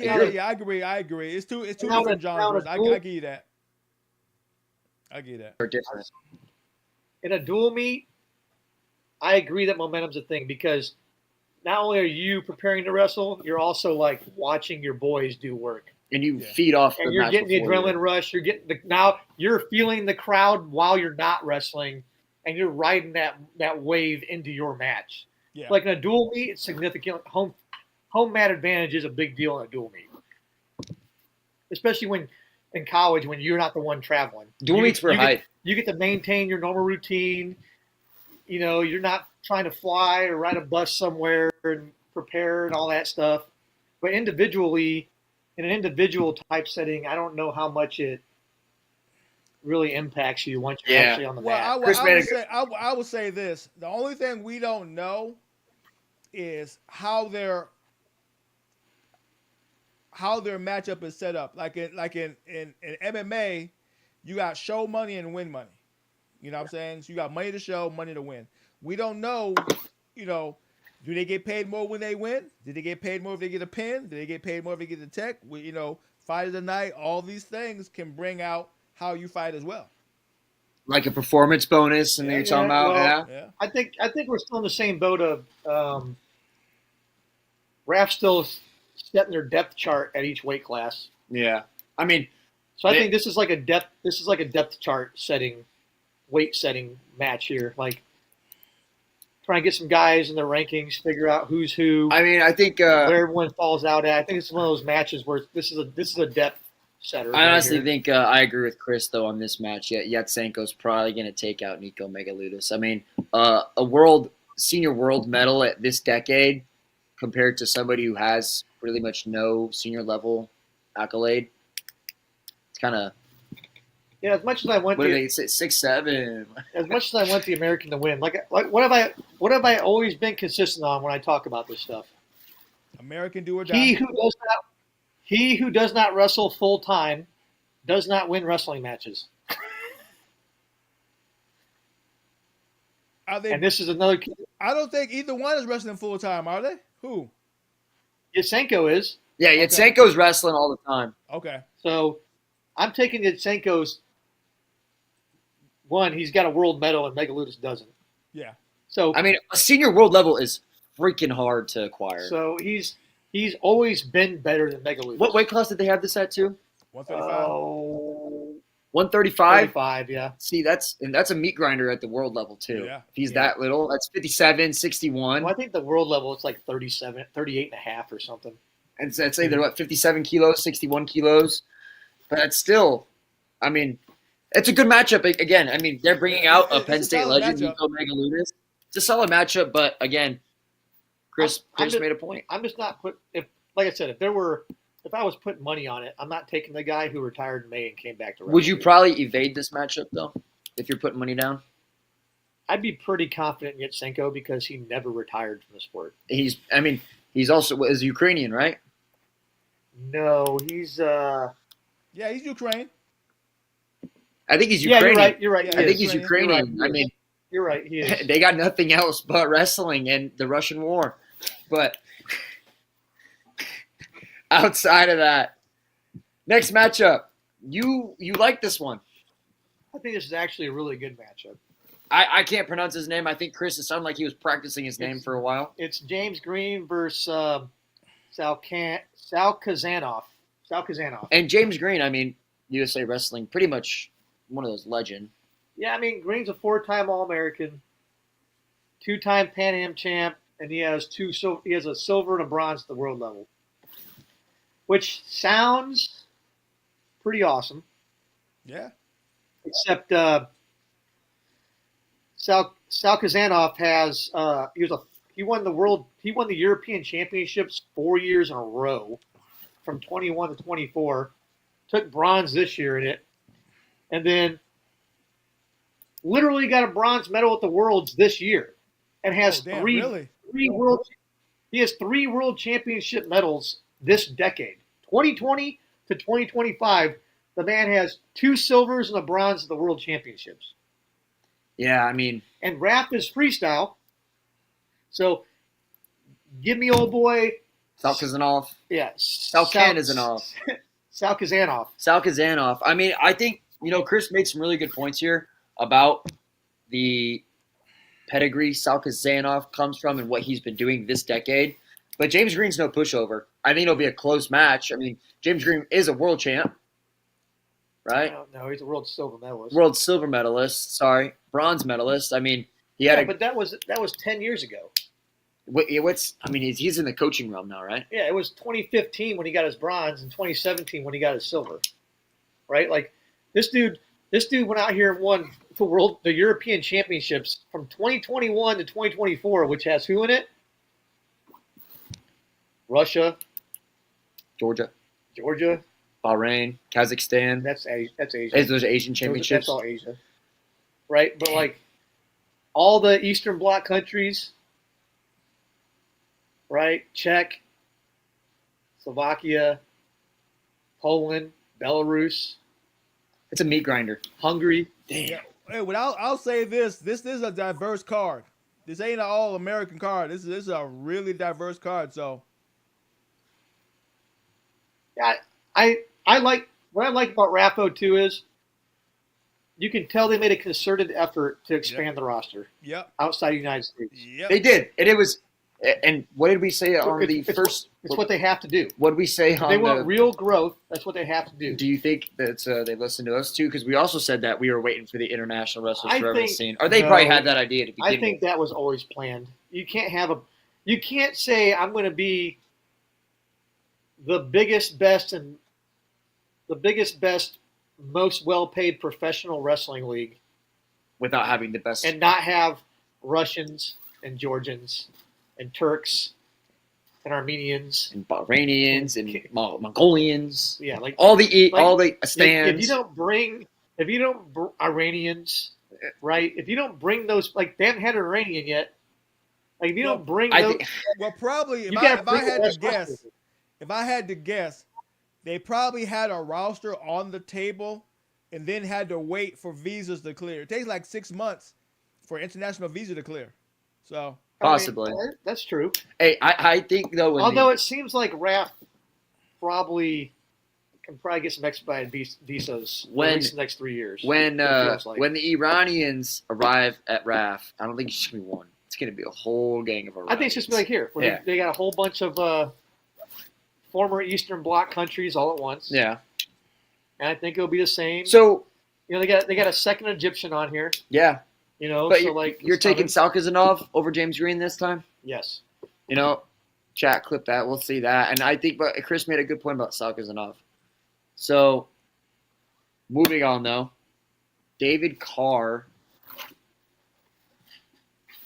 agree. It's two different genres. I give you that. I get that. They're different. In a dual meet, I agree that momentum's a thing because not only are you preparing to wrestle, you're also like watching your boys do work. And you feed off And the you're match getting the before adrenaline rush. You're getting now you're feeling the crowd while you're not wrestling, and you're riding that wave into your match. Yeah. Like in a dual meet, it's significant. Home mat advantage is a big deal in a dual meet, especially when in college when you're not the one traveling. Dual meets were hype. You get to maintain your normal routine. You know, you're not trying to fly or ride a bus somewhere and prepare and all that stuff. But individually, in an individual type setting, I don't know how much it really impacts you once you're actually on the mat. I would say this. The only thing we don't know is how their matchup is set up. Like in MMA, you got show money and win money. You know what I'm saying? So you got money to show, money to win. We don't know, do they get paid more when they win? Did they get paid more if they get a pin? Did they get paid more if they get the tech? Fight of the night, all these things can bring out how you fight as well. Like a performance bonus, and you're talking about, yeah. I think we're still in the same boat of RAF still setting their depth chart at each weight class. Yeah, I mean, so I think this is like a depth chart weight setting match here. Like trying to get some guys in their rankings, figure out who's who. I mean, I think where everyone falls out at. I think it's one of those matches where this is a depth setter. I honestly think I agree with Chris though on this match. Yatsenko's probably going to take out Nico Megaludis. I mean, a senior world medal at this decade compared to somebody who has really much no senior level accolade. It's kind of as much as I went. What do they say? 6'7". As much as I want the American to win, like what have I always been consistent on when I talk about this stuff? American do or die. He who does not wrestle full time does not win wrestling matches. And this is another. I don't think either one is wrestling full time, are they? Who? Yatsenko is. Yeah, Yatsenko's wrestling all the time. Okay. So I'm taking Yatsenko's one. He's got a world medal, and Megaludis doesn't. Yeah. So I mean, a senior world level is freaking hard to acquire. So he's always been better than Megaludis. What weight class did they have this at too? 135. 135? 35, yeah. See, that's a meat grinder at the world level too. Yeah. If he's that little, that's 57, 61. Well, I think the world level it's like 37, 38 and a half or something. And so I'd say they're 57 kilos, 61 kilos. But that's still, I mean, it's a good matchup. Again, I mean, they're bringing out a Penn State legend, Nico Megaludis. It's a solid matchup, but again, Chris made a point. I'm just not like I said, if I was putting money on it, I'm not taking the guy who retired in May and came back to wrestling. Would you probably evade this matchup though, if you're putting money down? I'd be pretty confident in Yatsenko because he never retired from the sport. He's also is Ukrainian, right? No, he's Yeah, he's Ukraine. I think he's yeah, Ukrainian. you're right. Yeah, He I think is. he's Ukrainian. Ukrainian. You're right, I mean, You're right. He is. they got nothing else but wrestling and the Russian war. But outside of that, next matchup, you like this one. I think this is actually a really good matchup. I can't pronounce his name. I think Chris, it sounded like he was practicing his name for a while. It's James Green versus Sal Kazanov. Sal Kazanov. And James Green, I mean, USA Wrestling, pretty much one of those legend. Yeah, I mean Green's a 4-time All-American, 2-time Pan Am champ, and he has a silver and a bronze at the world level, which sounds pretty awesome. Yeah. Except Sal Kazanov has he won the European Championships 4 years in a row, from 21 to 24. Took bronze this year in it, and then literally got a bronze medal at the Worlds this year, and has three world. He has 3 world championship medals this decade, 2020 to 2025. The man has 2 silvers and a bronze at the World Championships. Yeah, I mean. And RAF is freestyle. So give me old boy. Sal Kazanov. Yeah. Sal Kazanov. Sal Kazanov. Sal Kazanov. I mean, I think, Chris made some really good points here about the pedigree Sal Kazanov comes from and what he's been doing this decade. But James Green's no pushover. I think it'll be a close match. I mean, James Green is a world champ. Right? No, he's a world silver medalist. World silver medalist. Sorry, bronze medalist. I mean, he had. But that was 10 years ago. He's in the coaching realm now, right? Yeah, it was 2015 when he got his bronze, and 2017 when he got his silver. Right? Like this dude went out here and won the European Championships from 2021 to 2024, which has who in it? Russia, Georgia. Bahrain, Kazakhstan. That's Asia. Those Asian championships. That's all Asia, right? But like all the Eastern Bloc countries, right? Czech, Slovakia, Poland, Belarus. It's a meat grinder. Hungary. Damn. Yeah. Hey, well, I'll say this. This is a diverse card. This ain't an all-American card. This is a really diverse card. So. Yeah, I like what I like about RAFO too is you can tell they made a concerted effort to expand the roster. Yep. Outside the United States. Yep. They did, and it was. And what did we say on the first? It's what they have to do. What did we say on they want real growth. That's what they have to do. Do you think that they listened to us too? Because we also said that we were waiting for the international wrestlers to ever scene, or they probably had that idea to begin with. I think that was always planned. You can't say I'm going to be the biggest, best, most well-paid professional wrestling league without having the best and not have Russians and Georgians and Turks and Armenians and Bahrainians and Mongolians. Yeah, like all the stands. If you don't bring Iranians, right? If you don't bring those, like they haven't had an Iranian yet. Like if you don't bring those, probably if I had to guess, they probably had a roster on the table and then had to wait for visas to clear. It takes like 6 months for international visa to clear. So possibly. That's true. Hey, I think though. Although it seems like RAF can probably get some expedited visas at least the next 3 years. When the Iranians arrive at RAF, I don't think it's just gonna be one. It's gonna be a whole gang of Iranians. I think it's just gonna be like here. They got a whole bunch of former Eastern Bloc countries all at once. Yeah. And I think it'll be the same. So they got a second Egyptian on here. Yeah. But you're taking Sal Kazanov over James Green this time? Yes. Chat clip that. We'll see that. And I think, but Chris made a good point about Sal Kazanov. So, moving on though, David Carr.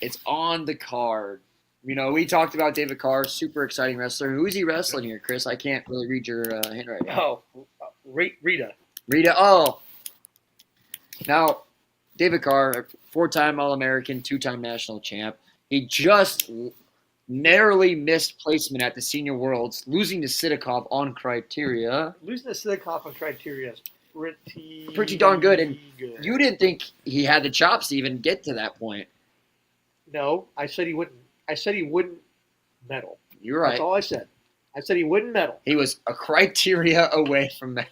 It's on the card. We talked about David Carr, super exciting wrestler. Who is he wrestling here, Chris? I can't really read your hand right now. Oh, Rita. Oh. Now, David Carr, 4-time All-American, 2-time national champ. He just narrowly missed placement at the Senior Worlds, losing to Sidakov on criteria. Losing to Sidakov on criteria is Pretty darn good. And good. you didn't think he had the chops to even get to that point. No, I said he wouldn't. I said he wouldn't medal. You're right. That's all I said. I said he wouldn't medal. He was a criteria away from that.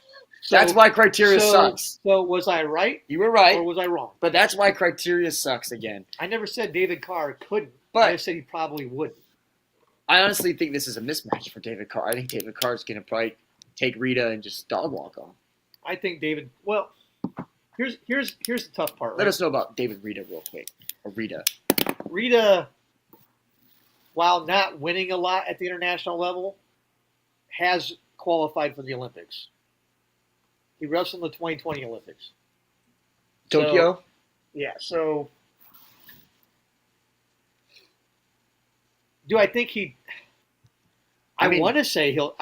That's why criteria sucks. So was I right? You were right. Or was I wrong? But that's why criteria sucks again. I never said David Carr couldn't. But I just said he probably wouldn't. I honestly think this is a mismatch for David Carr. I think David Carr is going to probably take Rita and just dog walk on. I think David. Well, here's the tough part. Let us know about David Rita real quick. Or Rita. Rita, while not winning a lot at the international level, has qualified for the Olympics. He wrestled in the 2020 Olympics. Tokyo? So, yeah. So, do I think he? I want to say he'll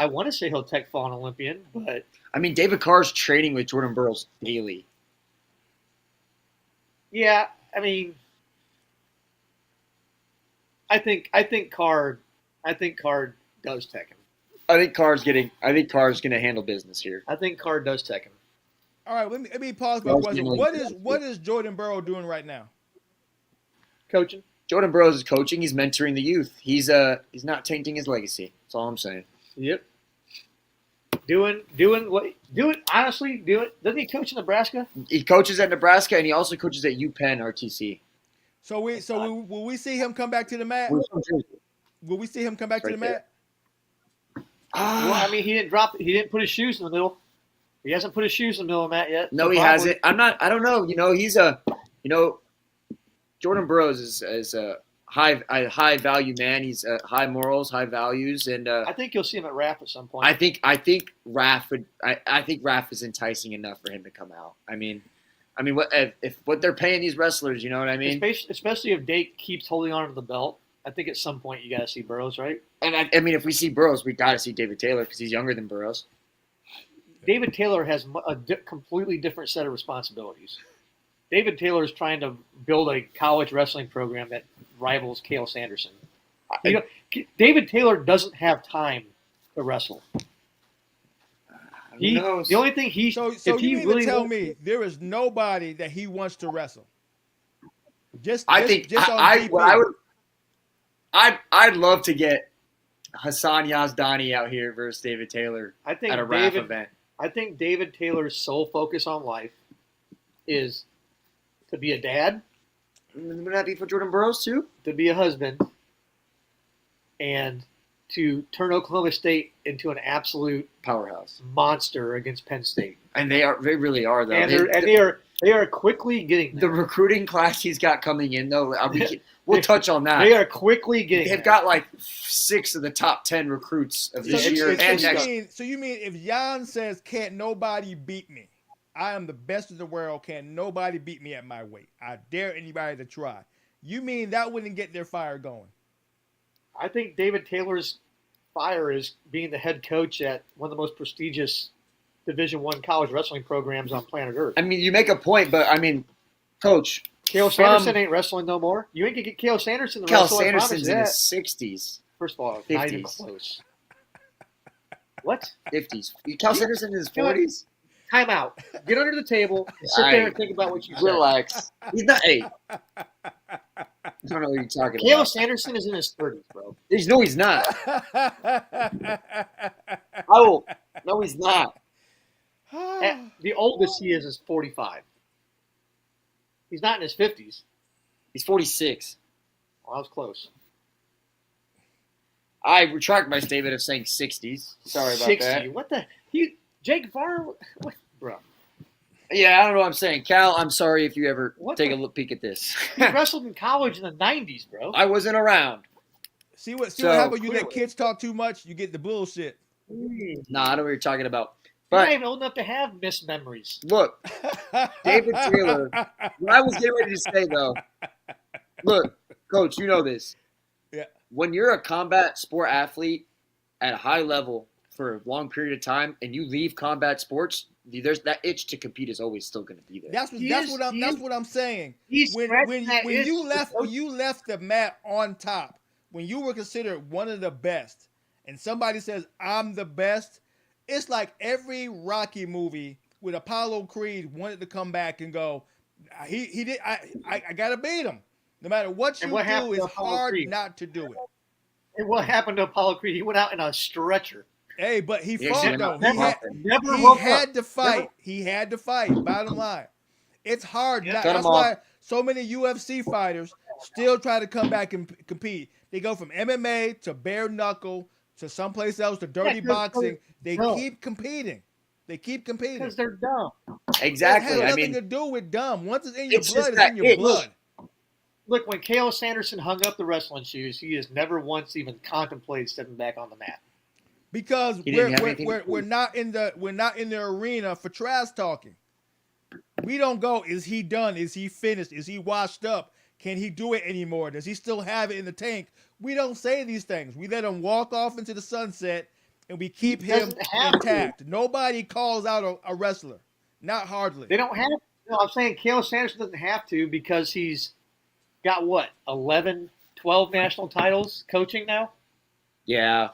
tech fall an Olympian, but I mean, David Carr's training with Jordan Burroughs daily. Yeah, I mean, I think Carr does tech him. I think Carr's going to handle business here. I think Carr does tech him. All right, let me pause my question. What is Jordan Burroughs doing right now? Coaching. Jordan Burroughs is coaching. He's mentoring the youth. He's not tainting his legacy. That's all I'm saying. Yep. Doesn't he coach in Nebraska? He coaches at Nebraska, and he also coaches at UPenn RTC. So will we see him come back to the mat? Will we see him come back to the mat? Well, I mean, he didn't put his shoes in the middle. He hasn't put his shoes in the middle of the mat yet. No, he hasn't. I don't know. Jordan Burroughs is a high value man. He's high morals, high values, and I think you'll see him at RAF at some point. I think RAF is enticing enough for him to come out. I mean, what they're paying these wrestlers, you know what I mean? Especially if Dake keeps holding on to the belt. I think at some point you got to see Burroughs, right? And I mean, if we see Burroughs, we got to see David Taylor because he's younger than Burroughs. David Taylor has a completely different set of responsibilities. David Taylor is trying to build a college wrestling program that rivals Cael Sanderson. David Taylor doesn't have time to wrestle. The only thing So you mean to tell me there is nobody that he wants to wrestle? I'd love to get Hassan Yazdani out here versus David Taylor at a RAF event. I think David Taylor's sole focus on life is to be a dad. Would that be for Jordan Burroughs too? To be a husband, and to turn Oklahoma State into an absolute powerhouse monster against Penn State. And they really are though. And they are quickly getting there. The recruiting class he's got coming in though. We'll touch on that. They are quickly getting. They've got like 6 of the top 10 recruits of this year and next. So you mean if Jan says, "Can't nobody beat me? I am the best in the world. Can't nobody beat me at my weight. I dare anybody to try." You mean that wouldn't get their fire going? I think David Taylor's fire is being the head coach at one of the most prestigious Division I college wrestling programs on planet Earth. I mean, you make a point, but I mean, Coach, Cael Sanderson ain't wrestling no more. You ain't gonna get Cael Sanderson to wrestle. Cael Sanderson's in his 60s. First of all, 50s. not even close. What? 50s. Cael Sanderson in his 40s? Time out. Get under the table. Sit there and think about what you said. Relax. He's not 8. I don't know what you're talking about. Cael Sanderson is in his 30s, bro. No, he's not. Oh, no, he's not. The oldest he is 45. He's not in his 50s. He's 46. Well, I was close. I retract my statement of saying 60s. Sorry about 60. that. What the? Jake Varr? What, bro? Yeah, I don't know what I'm saying. Cal, I'm sorry if you ever take a peek at this. He wrestled in college in the 90s, bro. I wasn't around. See what happens? You let kids talk too much, you get the bullshit. Nah, I know what you're talking about. But But you're not even old enough to have missed memories. look, David Taylor, what I was getting ready to say, though, look, Coach, you know this. Yeah. When you're a combat sport athlete at a high level for a long period of time and you leave combat sports, there's that itch to compete is always still going to be there. That's what I'm saying. He's When you left the mat on top, when you were considered one of the best, and somebody says I'm the best, it's like every Rocky movie with Apollo Creed wanted to come back and go, he did. I gotta beat him. No matter what you do, it's hard not to do it. And what happened to Apollo Creed? He went out in a stretcher. Hey, but he fought though. He had to fight. He had to fight. Bottom line, it's hard. That's why so many UFC fighters still try to come back and compete. They go from MMA to bare knuckle to someplace else to dirty boxing. They keep competing. They keep competing because they're dumb. Exactly. It has nothing to do with dumb. Once it's in your blood, it's in your blood. Look, when Cael Sanderson hung up the wrestling shoes, he has never once even contemplated stepping back on the mat. Because we're not in the arena for trash talking. We don't go, is he done? Is he finished? Is he washed up? Can he do it anymore? Does he still have it in the tank? We don't say these things. We let him walk off into the sunset, and we keep him intact. Nobody calls out a wrestler. Not hardly. They don't have to. No, I'm saying Cael Sanderson doesn't have to because he's got, 11, 12 national titles coaching now? Yeah.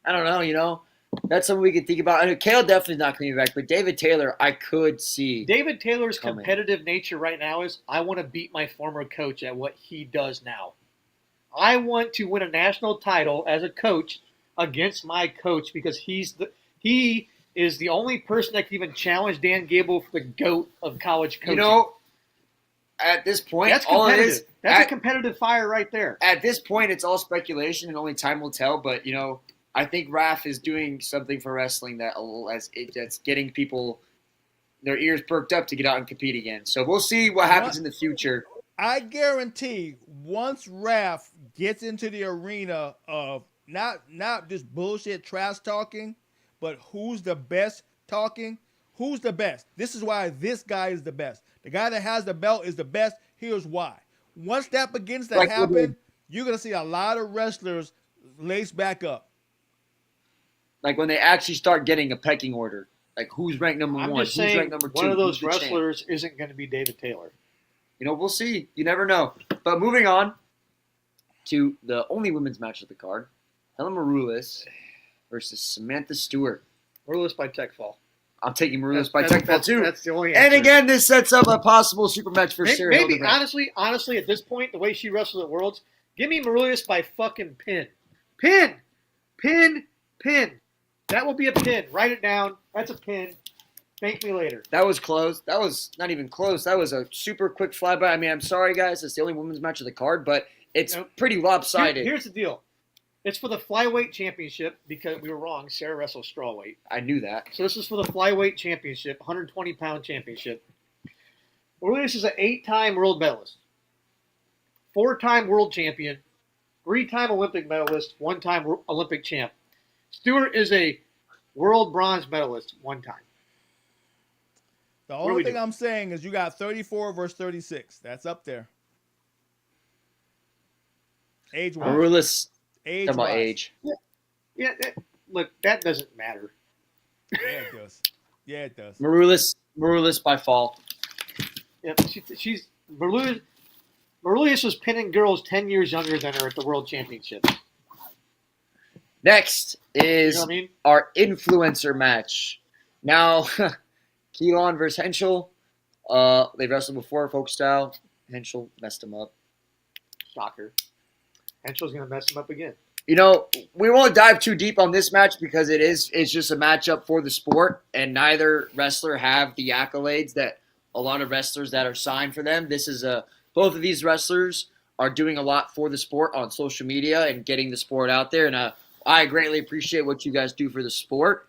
I don't know, That's something we can think about. I know Cael definitely not coming back, but David Taylor, I could see. David Taylor's competitive nature right now is, I want to beat my former coach at what he does now. I want to win a national title as a coach against my coach because he is the only person that can even challenge Dan Gable for the GOAT of college coaching. At this point, that's all it is. That's a competitive fire right there. At this point, it's all speculation, and only time will tell. But I think RAF is doing something for wrestling that's getting people their ears perked up to get out and compete again. So we'll see what happens in the future. I guarantee once RAF gets into the arena of not just bullshit trash talking, but who's the best talking, who's the best. This is why this guy is the best. The guy that has the belt is the best. Here's why. Once that begins to happen, you're going to see a lot of wrestlers lace back up. Like when they actually start getting a pecking order. Like who's ranked number one, who's ranked number two. One of those wrestlers isn't going to be David Taylor. We'll see. You never know. But moving on to the only women's match of the card, Helen Maroulis versus Samantha Stewart. Maroulis by tech fall. I'm taking Maroulis by tech fall too. That's the only answer. And again, this sets up a possible super match for Sarah Hildebrand. Honestly, at this point, the way she wrestles at Worlds, give me Maroulis by fucking pin. Pin. That will be a pin. Write it down. That's a pin. Thank me later. That was close. That was not even close. That was a super quick flyby. I mean, I'm sorry, guys. It's the only women's match of the card, but it's pretty lopsided. Here's the deal. It's for the flyweight championship because we were wrong. Sarah wrestles strawweight. I knew that. So this is for the flyweight championship, 120-pound championship. Maroulis is an 8-time world medalist, 4-time world champion, 3-time Olympic medalist, 1-time Olympic champ. Stewart is a world bronze medalist 1 time. The only thing I'm saying is you got 34 versus 36. That's up there. Age-wise. Maroulis. Age-wise. About age. Yeah. Look, that doesn't matter. Yeah, it does. Maroulis by fall. Yep, she's Maroulis was pinning girls 10 years younger than her at the World Championships. Next is our influencer match. Now, Keelan versus Henschel. They wrestled before, folk style. Henschel messed him up. Shocker. Henschel's going to mess him up again. We won't dive too deep on this match because it's just a matchup for the sport, and neither wrestler have the accolades that a lot of wrestlers that are signed for them. Both of these wrestlers are doing a lot for the sport on social media and getting the sport out there, and I greatly appreciate what you guys do for the sport,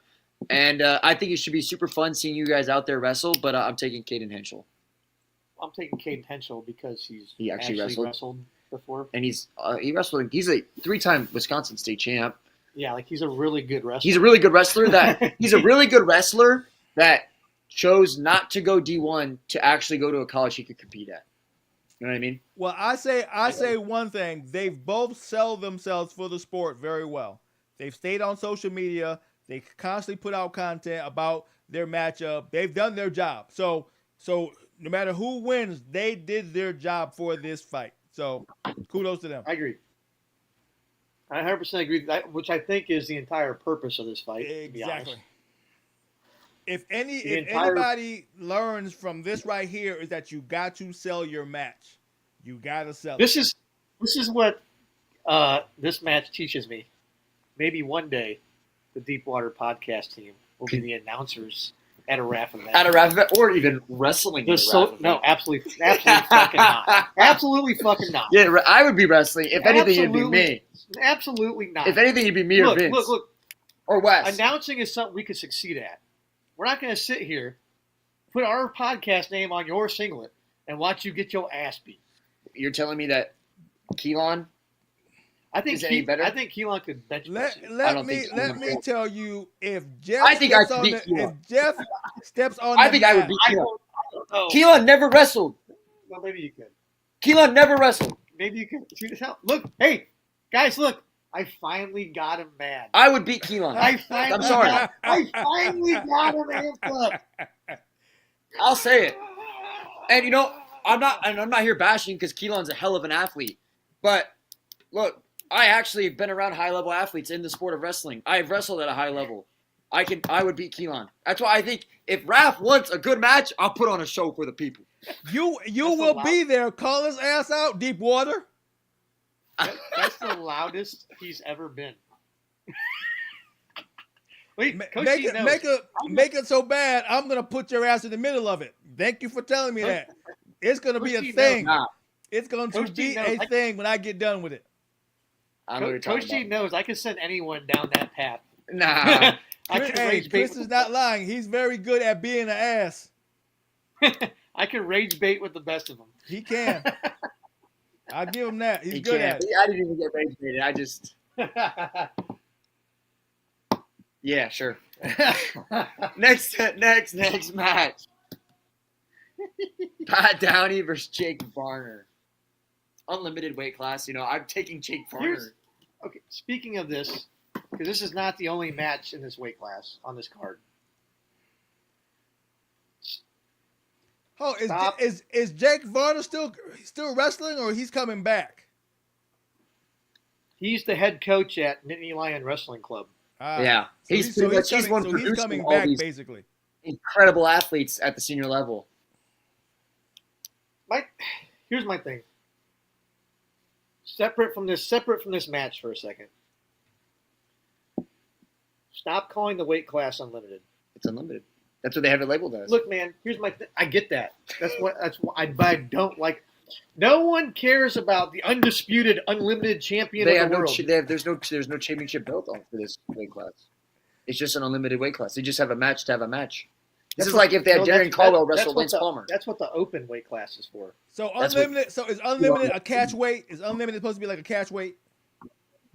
and I think it should be super fun seeing you guys out there wrestle, but I'm taking Caden Henschel. I'm taking Caden Henschel because he actually wrestled before. And he wrestled. He's a 3-time Wisconsin state champ. Yeah, he's a really good wrestler. He's a really good wrestler that chose not to go D1 to actually go to a college he could compete at. You know what I mean? Well, I say one thing. They've both sell themselves for the sport very well. They've stayed on social media. They constantly put out content about their matchup. They've done their job. So no matter who wins, they did their job for this fight. So kudos to them. I agree. I 100% agree with that, which I think is the entire purpose of this fight. To be honest. Exactly. If entire- anybody learns from this right here is that you got to sell your match. You got to sell This is what this match teaches me. Maybe one day, the DeepWater podcast team will be the announcers at a RAF event. At a RAF event, or even wrestling at a RAF event. No, absolutely fucking not. Absolutely fucking not. Yeah, I would be wrestling. If anything, it'd be me. Absolutely not. If anything, it'd be me or Vince. Look. Or Wes. Announcing is something we could succeed at. We're not going to sit here, put our podcast name on your singlet, and watch you get your ass beat. You're telling me that Keelan is any better? I think Keelan could bench press you. Let me tell you, if Jeff I think steps I could on beat the, Keelan. if Jeff steps on I the think I would mat- beat I Keelan. don't know. Keelan never wrestled. Well, maybe you could. Keelan never wrestled. Maybe you could. Look, hey, guys, look. I finally got him mad. I would beat Keelan. I'm sorry. I finally got him amped up. I'll say it. And you know, I'm not here bashing because Keelan's a hell of an athlete. But look, I actually have been around high level athletes in the sport of wrestling. I've wrestled at a high level. I would beat Keelan. That's why I think if Raph wants a good match, I'll put on a show for the people. You will be there. Call his ass out, DeepWater. That's the loudest he's ever been. Wait, make it so bad. I'm gonna put your ass in the middle of it. Thank you for telling me that. It's gonna be a thing. It's going to be a thing when I get done with it. Coach G knows I can send anyone down that path. Nah. Chris is not lying. He's very good at being an ass. I can rage bait with the best of them. He can. I'll give him that. He's good at it. I didn't even get rage baited. I just. Yeah, sure. Next match. Pat Downey versus Jake Varner. Unlimited weight class. You know, I'm taking Jake Varner. Okay, speaking of this, because this is not the only match in this weight class on this card. Oh, is Jake Varner still wrestling, or he's coming back? He's the head coach at Nittany Lion Wrestling Club. Yeah, he's coming back basically. Incredible athletes at the senior level. Here's my thing. Separate from this match for a second. Stop calling the weight class unlimited. It's unlimited. That's what they have it labeled as. Look, man, here's my I get that. That's what I don't like. No one cares about the undisputed, unlimited champion of the world. There's no championship belt on for this weight class. It's just an unlimited weight class. They just have a match to have a match. This is like if they had Darren Caldwell wrestle Lance Palmer. That's what the open weight class is for. So unlimited. Is unlimited a catch weight? Is unlimited supposed to be like a catch weight?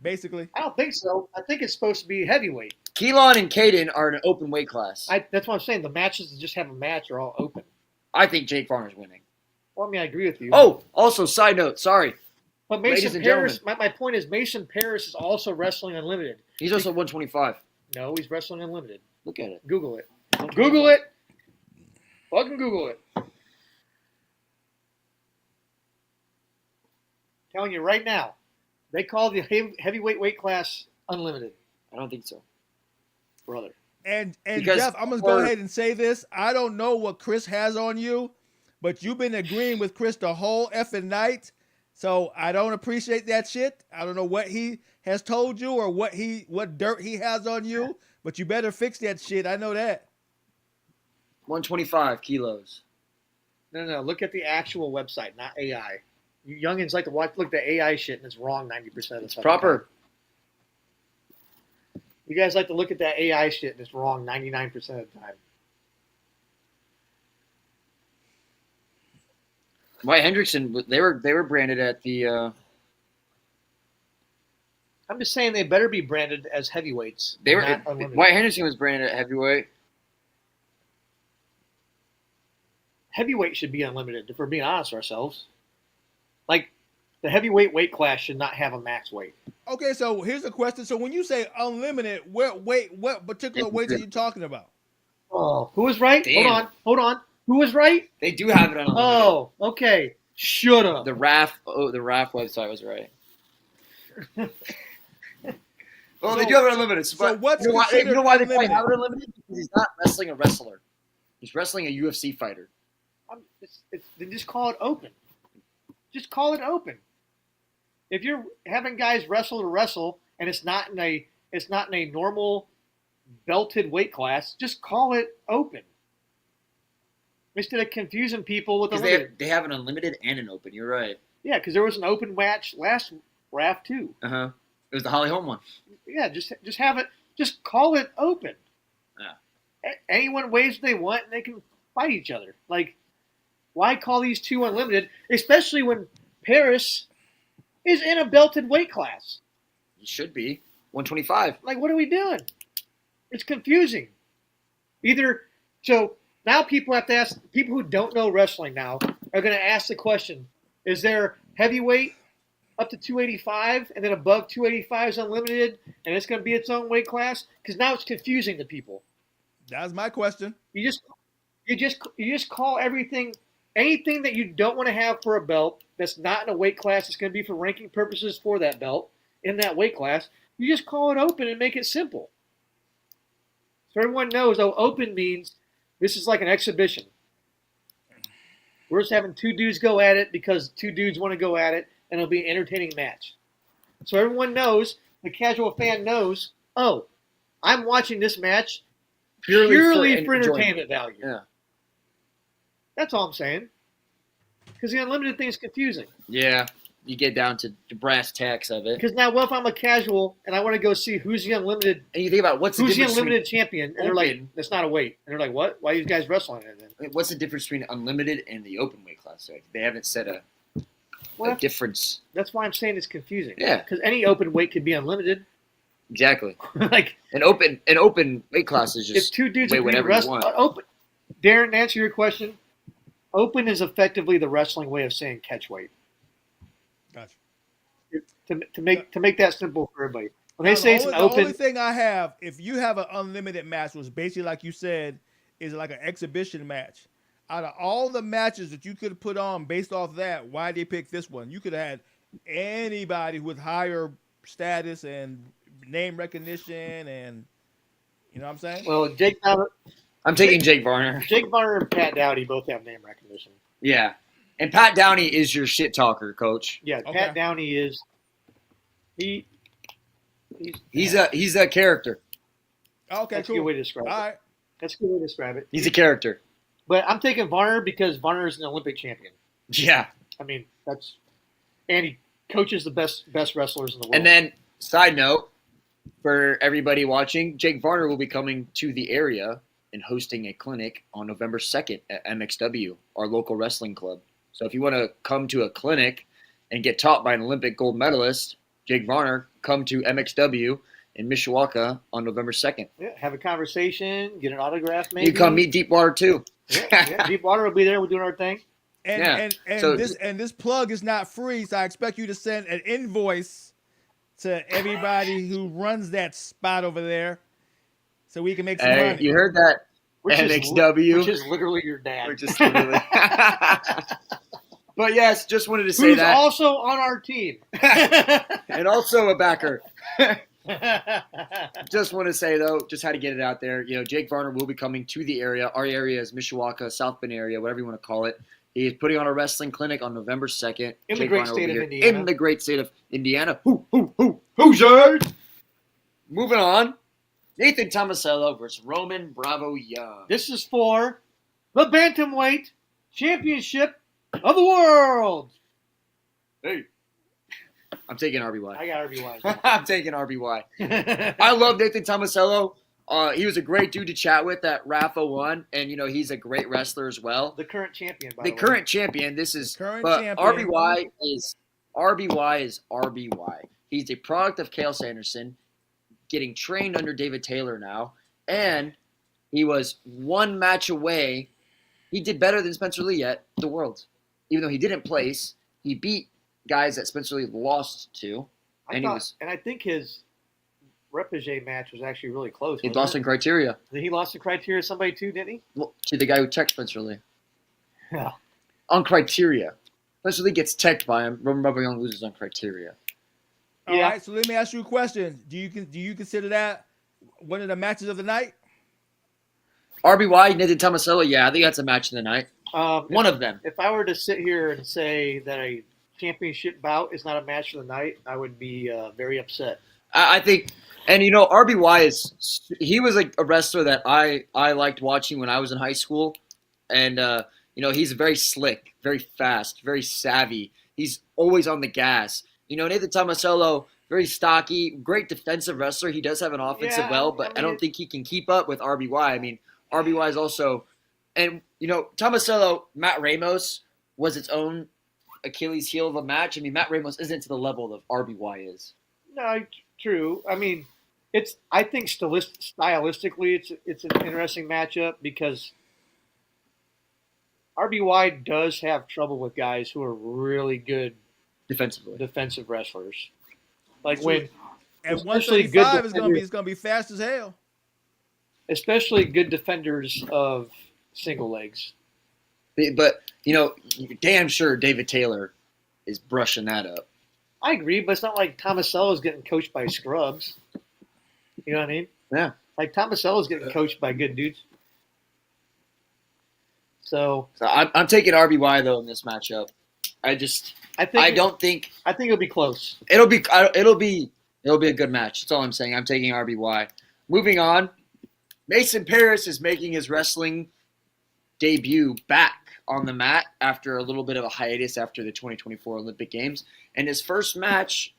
Basically, I don't think so. I think it's supposed to be heavyweight. Keelan and Caden are an open weight class. That's what I'm saying. The matches that just have a match are all open. I think Jake Varner's winning. Well, I mean, I agree with you. Oh, also, side note, sorry. But Mason Paris, my point is Mason Paris is also wrestling unlimited. He's also 125. No, he's wrestling unlimited. Look at it. Google it. Google it. Fucking Google it. Telling you right now, they call the heavyweight weight class unlimited. I don't think so, brother. And Jeff, I'm gonna go ahead and say this. I don't know what Chris has on you, but you've been agreeing with Chris the whole effing night. So I don't appreciate that shit. I don't know what he has told you or what dirt he has on you, but you better fix that shit. I know that. 125 kilos. No. Look at the actual website, not AI. You youngins like to look at the AI shit, and it's wrong 90% of the time. It's proper. You guys like to look at that AI shit, and it's wrong 99% of the time. White Hendrickson, they were branded at the. I'm just saying they better be branded as heavyweights. They were. White Hendrickson was branded at heavyweight. Heavyweight should be unlimited, if we're being honest with ourselves. Like, the heavyweight weight class should not have a max weight. Okay, so here's a question. So when you say unlimited, what particular weights are you talking about? Oh, who was right? Damn. Hold on. Who was right? They do have it on unlimited. Oh, okay. Shoulda. The RAF website was right. Well, they do have it unlimited. So what's you know considered why they probably unlimited? have it unlimited? Because he's not wrestling a wrestler. He's wrestling a UFC fighter. Then just call it open. Just call it open. If you're having guys wrestle to wrestle and it's not in a normal belted weight class, just call it open. Instead of confusing people with Because they have an unlimited and an open. You're right. Yeah, because there was an open match last RAF too. It was the Holly Holm one. Yeah, just have it. Just call it open. Yeah. Anyone weighs what they want, and they can fight each other. Like, why call these two unlimited? Especially when Paris is in a belted weight class. He should be 125. Like, what are we doing? It's confusing. So now people have to ask. People who don't know wrestling now are going to ask the question: is there heavyweight up to 285, and then above 285 is unlimited, and it's going to be its own weight class? Because now it's confusing to people. That's my question. You just call anything that you don't want to have for a belt that's not in a weight class that's going to be for ranking purposes for that belt in that weight class. You just call it open and make it simple. So everyone knows, open means this is like an exhibition. We're just having two dudes go at it because two dudes want to go at it, and it'll be an entertaining match. So everyone knows, the casual fan knows, oh, I'm watching this match purely for entertainment value. Yeah. That's all I'm saying. Because the unlimited thing is confusing. Yeah. You get down to the brass tacks of it. Because now, what if I'm a casual and I want to go see who's the unlimited? And you think about who's the unlimited champion? And they're like, that's not a weight. And they're like, what? Why are you guys wrestling it then? What's the difference between unlimited and the open weight class? Like, they haven't said a difference. That's why I'm saying it's confusing. Yeah. Because any open weight could be unlimited. Exactly. Like an open weight class is just if two dudes weigh whatever you want. Open. Darren, to answer your question, open is effectively the wrestling way of saying catch weight. Gotcha. To make that simple for everybody. When they say it's an open, the only thing I have, if you have an unlimited match, was basically like you said, is like an exhibition match. Out of all the matches that you could have put on based off that, why they pick this one? You could have had anybody with higher status and name recognition, and you know what I'm saying? Well, I'm taking Jake Varner. Jake Varner and Pat Dowdy both have name recognition. Yeah. And Pat Downey is your shit talker, coach. Yeah, okay. Pat Downey is he's a character. Okay, That's cool. a good way to describe it. All right. That's a good way to describe it. He's a character. But I'm taking Varner because Varner is an Olympic champion. Yeah. I mean, and he coaches the best wrestlers in the world. And then, side note, for everybody watching, Jake Varner will be coming to the area and hosting a clinic on November 2nd at MXW, our local wrestling club. So if you want to come to a clinic and get taught by an Olympic gold medalist, Jake Varner, come to MXW in Mishawaka on November 2nd. Yeah, have a conversation, get an autograph maybe. You come meet DeepWater too. Yeah, DeepWater will be there. We're doing our thing. And this plug is not free, so I expect you to send an invoice to everybody who runs that spot over there so we can make some money. You heard that, MXW. Which is literally your dad. Which is literally. But yes, just wanted to say that. Who's also on our team. And also a backer. Just want to say, though, just had to get it out there. You know, Jake Varner will be coming to the area. Our area is Mishawaka, South Bend area, whatever you want to call it. He is putting on a wrestling clinic on November 2nd. In the great state of Indiana. In the great state of Indiana. Hoosier! Moving on. Nathan Tomasello versus Roman Bravo Young. This is for the Bantamweight Championship of the World. Hey. I'm taking RBY. I got RBY. I'm taking RBY. I love Nathan Tomasello. He was a great dude to chat with at RAF 01, and you know he's a great wrestler as well. The current champion. By the way. current champion. This is champion. RBY is RBY. He's a product of Chaos Anderson, getting trained under David Taylor now, and he was one match away. He did better than Spencer Lee at the Worlds, even though he didn't place. He beat guys that Spencer Lee lost to, and I think his Repage match was actually really close. He lost in criteria. He lost in criteria to somebody too, didn't he? Well, to the guy who teched Spencer Lee. Yeah. On criteria. Spencer Lee gets teched by him. Roman Bravo Young loses on criteria. All right, so let me ask you a question. Do you consider that one of the matches of the night? RBY, Nathan Tomasello, yeah, I think that's a match of the night. One of them. If I were to sit here and say that a championship bout is not a match of the night, I would be very upset. I think, and RBY he was like a wrestler that I liked watching when I was in high school, and he's very slick, very fast, very savvy. He's always on the gas. Nathan Tomasello, very stocky, great defensive wrestler. He does have an offensive but I don't think he can keep up with RBY. I mean, RBY is also, and Tomasello, Matt Ramos was its own Achilles heel of a match. I mean, Matt Ramos isn't to the level that RBY is. No, true. I mean, I think stylistically, it's an interesting matchup because RBY does have trouble with guys who are really good defensive wrestlers. Like when at 135 it's gonna be fast as hell. Especially good defenders of single legs. But damn sure David Taylor is brushing that up. I agree, but it's not like Tomasello's getting coached by scrubs. You know what I mean? Yeah. Like Tomasello's getting coached by good dudes. So I'm taking RBY though in this matchup. I don't think it'll be close. It'll be a good match. That's all I'm saying. I'm taking RBY. Moving on, Mason Parris is making his wrestling debut back on the mat after a little bit of a hiatus after the 2024 Olympic Games, and his first match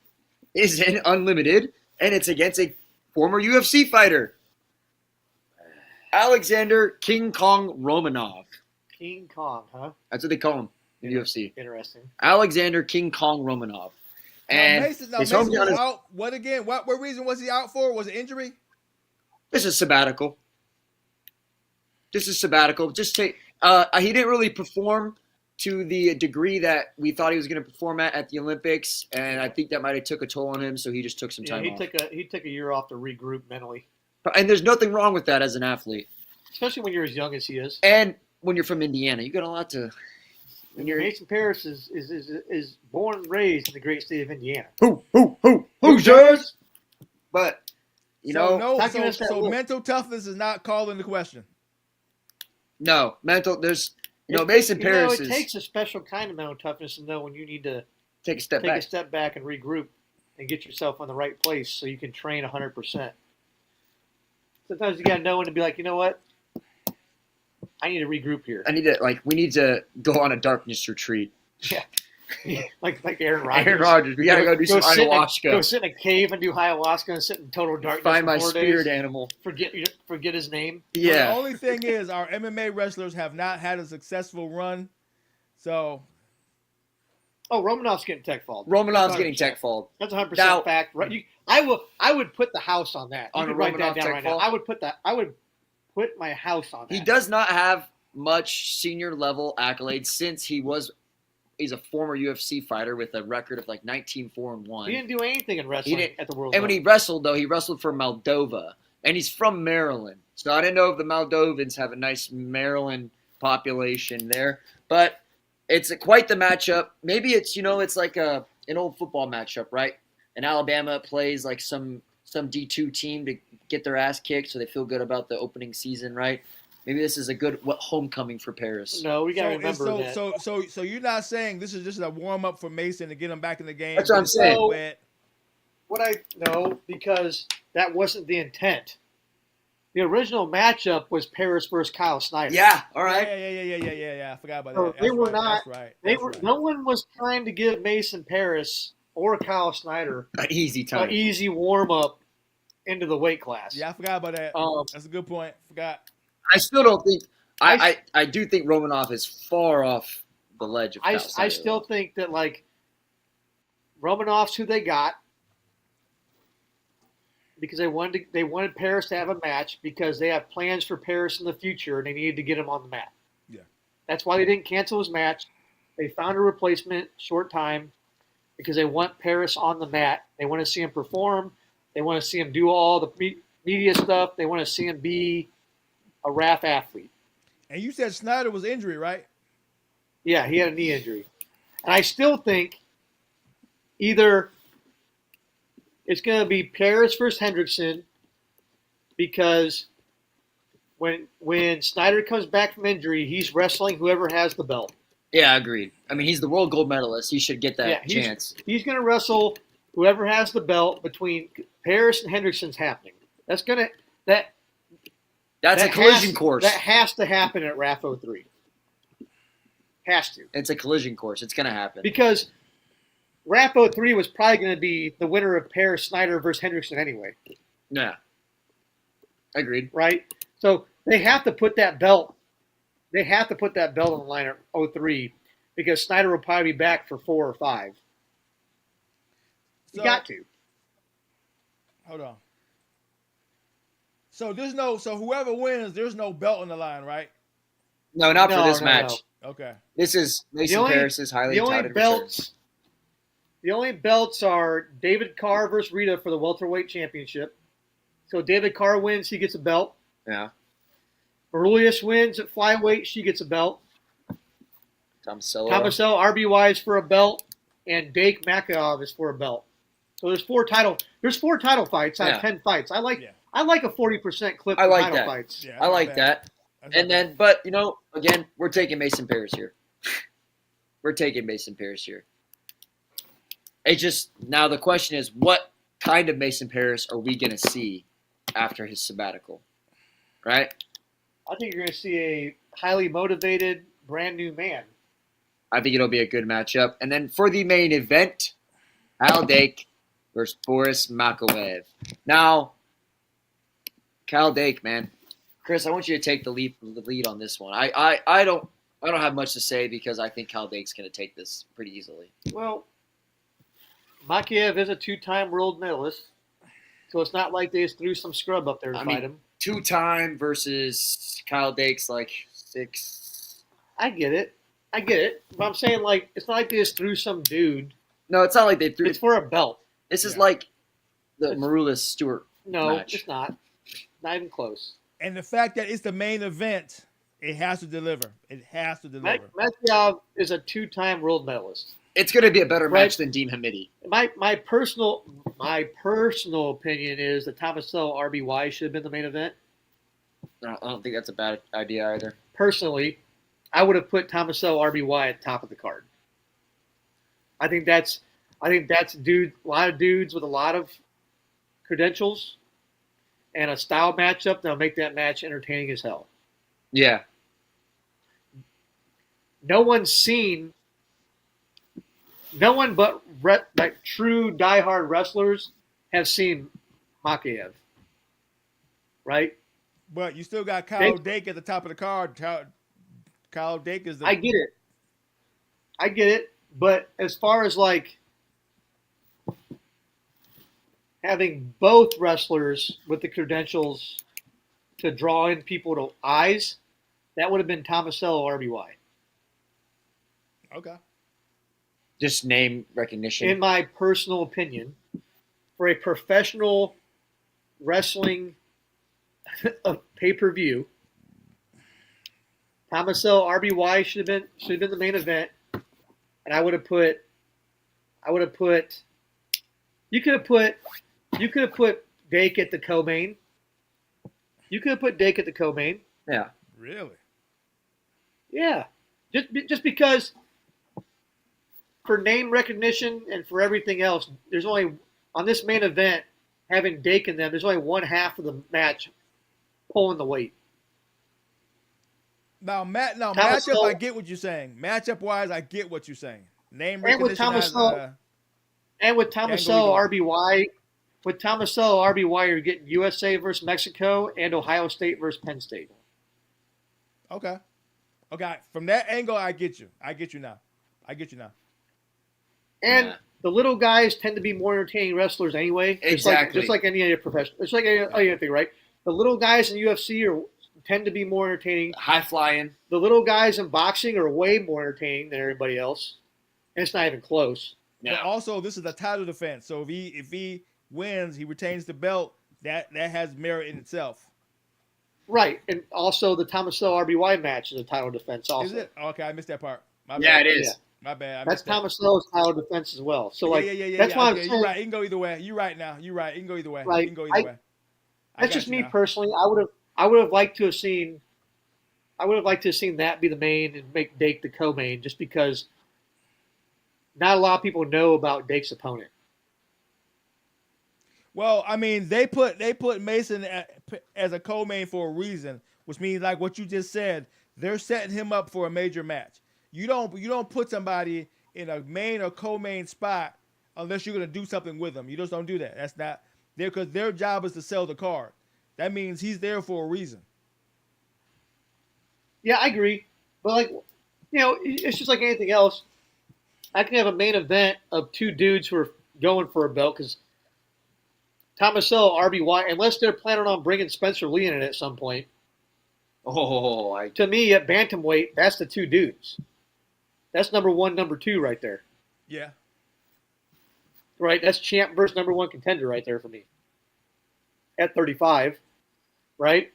is in Unlimited, and it's against a former UFC fighter, Alexander King Kong Romanov. King Kong, huh? That's what they call him in UFC. Interesting. Alexander King Kong Romanov. And Mason was out. What again? What reason was he out for? Was it injury? This is sabbatical. Just take. He didn't really perform to the degree that we thought he was going to perform at the Olympics, and I think that might have took a toll on him. So he just took some time off. He took a year off to regroup mentally. And there's nothing wrong with that as an athlete, especially when you're as young as he is. And when you're from Indiana, you got a lot to. Mason Parris is born and raised in the great state of Indiana. Hoosiers! But so mental toughness is not called into question. No, Mason Parris it takes a special kind of mental toughness to know when you need to take a step back and regroup and get yourself on the right place so you can train 100%. Sometimes you got to know when to be like, you know what? I need to regroup here. We need to go on a darkness retreat. Yeah. like Aaron Rodgers. Aaron Rodgers. We got to go do some ayahuasca. Go sit in a cave and do ayahuasca and sit in total darkness. Find my spirit days. animal. Forget his name. Yeah. Well, the only thing is our MMA wrestlers have not had a successful run. So. Oh, Romanov's getting tech-falled. Romanov's getting tech-falled. That's 100% fact. Right? I would put the house on that. On you a write Romanov that down right now. I would put my house on that. He does not have much senior level accolades since he's a former UFC fighter with a record of like 19-4-1. He didn't do anything in wrestling at the World Cup. And when he wrestled, though, he wrestled for Moldova. And he's from Maryland. So I didn't know if the Moldovans have a nice Maryland population there. But it's quite the matchup. Maybe it's, it's like an old football matchup, right? And Alabama plays like some D2 team to get their ass kicked so they feel good about the opening season, right? Maybe this is a good homecoming for Parris. No, we got to remember that. So you're not saying this is just a warm-up for Mason to get him back in the game? That's what I'm saying. Because that wasn't the intent. The original matchup was Parris versus Kyle Snyder. Yeah, all right. Yeah. I forgot about so that. They were not. That's right. No one was trying to give Mason Parris or Kyle Snyder an easy warm-up into the weight class. Yeah, I forgot about that. That's a good point. Forgot. I still don't think I do think Romanov is far off the ledge of Kyle Snyder. I still think that Romanov's who they got because they wanted Parris to have a match because they have plans for Parris in the future and they needed to get him on the mat. Yeah. That's why they didn't cancel his match. They found a replacement short time because they want Parris on the mat. They want to see him perform. They want to see him do all the media stuff. They want to see him be a RAF athlete. And you said Snyder was injured, right? Yeah, he had a knee injury. And I still think either it's going to be Paris versus Hendrickson because when Snyder comes back from injury, he's wrestling whoever has the belt. Yeah, agreed. I mean, he's the world gold medalist. He should get that Yeah, chance. He's going to wrestle whoever has the belt between Paris and Hendrickson's happening. That's a collision course. That has to happen at RAF 03. Has to. It's a collision course. It's going to happen. Because RAF 03 was probably going to be the winner of Paris Snyder versus Hendrickson anyway. Yeah. Agreed. Right? So they have to put that belt. They have to put that belt on the line at 03 because Snyder will probably be back for 4 or 5. You got to. Hold on. So whoever wins, there's no belt on the line, right? No, not for this match. No. Okay. This is Mason Paris' highly touted belts. The only belts are David Carr versus Rita for the welterweight championship. So David Carr wins, he gets a belt. Yeah. Aurelius wins at flyweight, she gets a belt. Tomasello, RBY is for a belt, and Dake Makhachev is for a belt. So there's 4 title fights out of 10 fights. I like a 40% clip of title fights. Yeah, I like that. And then, but again, we're taking Mason Paris here. It just now the question is, what kind of Mason Paris are we going to see after his sabbatical? Right? I think you're going to see a highly motivated, brand new man. I think it'll be a good matchup. And then for the main event, Kyle Dake versus Boris Makachev. Now, Kyle Dake, man. Chris, I want you to take the lead on this one. I don't have much to say because I think Kyle Dake's going to take this pretty easily. Well, Makachev is a 2-time world medalist, so it's not like they just threw some scrub up there to fight him. 2-time versus Kyle Dake's like 6. I get it. But I'm saying, like, it's not like they just threw some dude. No, it's not like they threw. It's for a belt. This is like the Maroulis Stewart match. It's not. Not even close. And the fact that it's the main event, it has to deliver. Makachev is a 2-time world medalist. It's going to be a better match than Dean Hamidi. My personal opinion is that Tomasello RBY should have been the main event. I don't think that's a bad idea either. Personally, I would have put Tomasello RBY at the top of the card. I think that's a lot of dudes with a lot of credentials and a style matchup that'll make that match entertaining as hell. Yeah. No one but true diehard wrestlers have seen Makachev. Right? But you still got Kyle Dake at the top of the card. Kyle Dake is the... I get it. But as far as like having both wrestlers with the credentials to draw in people to eyes, that would have been Tomasello RBY. Okay. Just name recognition. In my personal opinion, for a professional wrestling pay-per-view, Tomasello RBY should have been the main event, and I would have put. You could have put Dake at the co-main. Yeah. Really? Yeah. Just because for name recognition and for everything else, there's only on this main event having Dake in them. There's only one half of the match pulling the weight. Matchup, I get what you're saying. Matchup wise, I get what you're saying. Name recognition. And with Tomasello RBY, you're getting USA versus Mexico and Ohio State versus Penn State. Okay. From that angle, I get you now. And the little guys tend to be more entertaining wrestlers anyway. Exactly. Just like any other professional. It's like any other thing, right? The little guys in UFC tend to be more entertaining. High flying. The little guys in boxing are way more entertaining than everybody else. And it's not even close. No. But also, this is a title defense. So if he wins, he retains the belt. That has merit in itself. Right. And also the Tomasello RBY match is a title defense also. Is it? Okay, I missed that part. It is. My bad. I That's missed that. Tomasello's style of defense as well. So like Yeah. that's why I'm Okay, saying. you're right. It can go either way. You're right now. You're right. It can go either way. Right. It can go either way. I That's got just you me now. personally. I would have liked to have seen. I would have liked to have seen that be the main and make Dake the co-main, just because not a lot of people know about Dake's opponent. Well, I mean, they put Mason as a co-main for a reason, which means like what you just said, they're setting him up for a major match. You don't put somebody in a main or co-main spot unless you're gonna do something with them. You just don't do that. That's not there because their job is to sell the card. That means he's there for a reason. Yeah, I agree, but like, it's just like anything else. I can have a main event of two dudes who are going for a belt because Tomasello, RBY, unless they're planning on bringing Spencer Lee in it at some point. To me, at bantamweight, that's the two dudes. That's number one, number two right there. Yeah. Right, that's champ versus number one contender right there for me. At 35, right?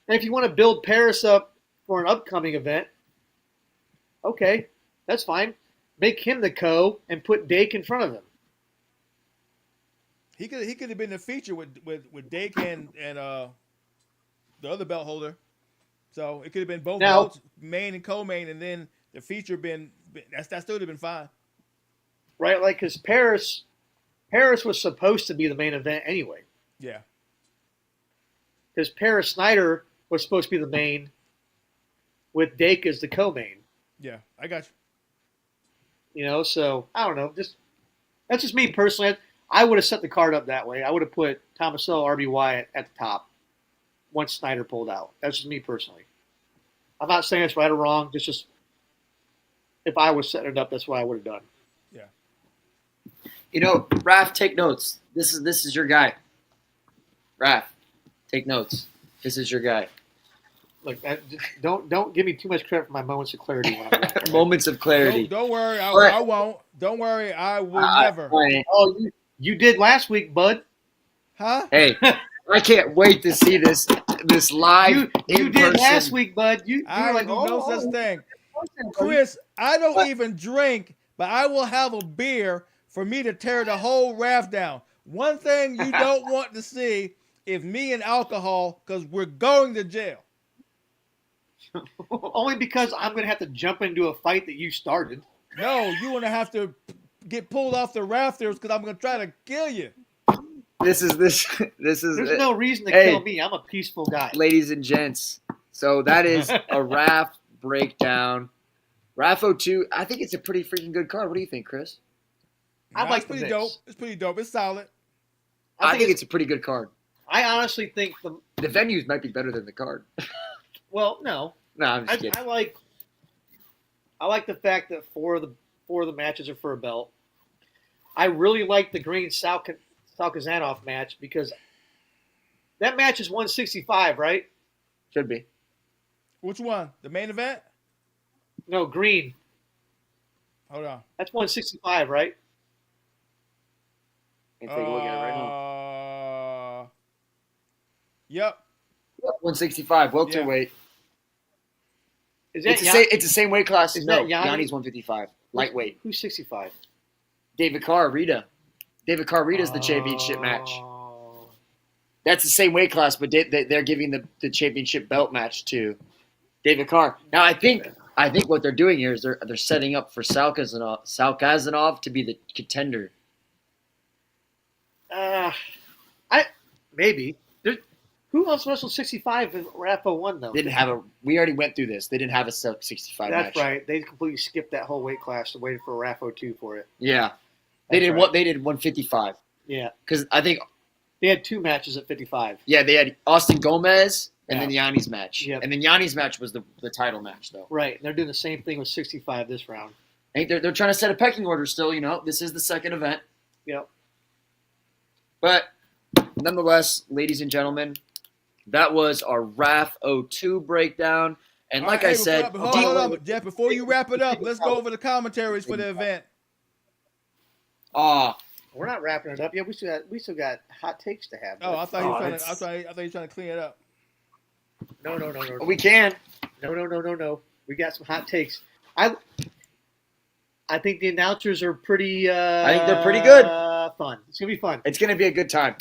And if you want to build Paris up for an upcoming event, okay, that's fine. Make him the co and put Dake in front of him. He could have been the feature with Dake and the other belt holder. So it could have been both belts, main and co-main, and then the feature that still would have been fine. Right, like because Paris was supposed to be the main event anyway. Yeah. Because Paris Snyder was supposed to be the main, with Dake as the co-main. Yeah, I got you. So I don't know. That's just me personally. I would have set the card up that way. I would have put Tomasello, RBY at the top once Snyder pulled out. That's just me personally. I'm not saying it's right or wrong. It's just if I was setting it up, that's what I would have done. Yeah. RAF, take notes. This is your guy. RAF, take notes. This is your guy. Look, don't give me too much credit for my moments of clarity. When I'm right? Moments of clarity. Don't worry, I won't. Don't worry, I will never. Oh, you did last week, bud. Huh? Hey, I can't wait to see this live. You did last week, bud. You I were like, do no such thing. Chris, I don't even drink, but I will have a beer for me to tear the whole raft down. One thing you don't want to see is me and alcohol because we're going to jail. Only because I'm going to have to jump into a fight that you started. No, you're going to have to get pulled off the rafters because I'm going to try to kill you. This is. There's no reason to kill me. I'm a peaceful guy. Ladies and gents. So that is a RAF breakdown. RAF 02, I think it's a pretty freaking good card. What do you think, Chris? I like it's pretty dope. It's pretty dope. It's solid. I think it's a pretty good card. I honestly think the venues might be better than the card. Well, no. No, I'm just kidding. I like the fact that four of the matches are for a belt. I really like the Green Sal Kazanov match because that match is 165, right? Should be. Which one? The main event? No, Green. Hold on. That's 165, right? Can't take a look at it right now. Yep. 165, welterweight. Is that it's the same weight class. Is No, that Yanni? Yanni's 155, lightweight. Who's 65? David Carr, Rita. David Carr, Rita's the championship match. That's the same weight class, but they're giving the championship belt match to David Carr. Now, I think what they're doing here is they're setting up for Sal Kazanov to be the contender. Maybe. Who else wrestled 65 in RAF 01 though? We already went through this. They didn't have a 65 match. That's right. They completely skipped that whole weight class and waited for RAF 02 for it. Yeah. They did 155. Yeah. Because I think they had two matches at 55. Yeah, they had Austin Gomez and then Yanni's match. Yep. And then Yanni's match was the title match, though. Right. And they're doing the same thing with 65 this round. I think they're trying to set a pecking order still, This is the second event. Yep. But nonetheless, ladies and gentlemen, that was our RAF 02 breakdown. And like I said... Hold on, Jeff, before you wrap it up, let's go over the commentaries for the event. We're not wrapping it up yet. We still got hot takes to have. Oh, I thought you were trying to clean it up. No. We can. No. We got some hot takes. I think the announcers are pretty. I think they're pretty good. Fun. It's gonna be fun. It's gonna be a good time.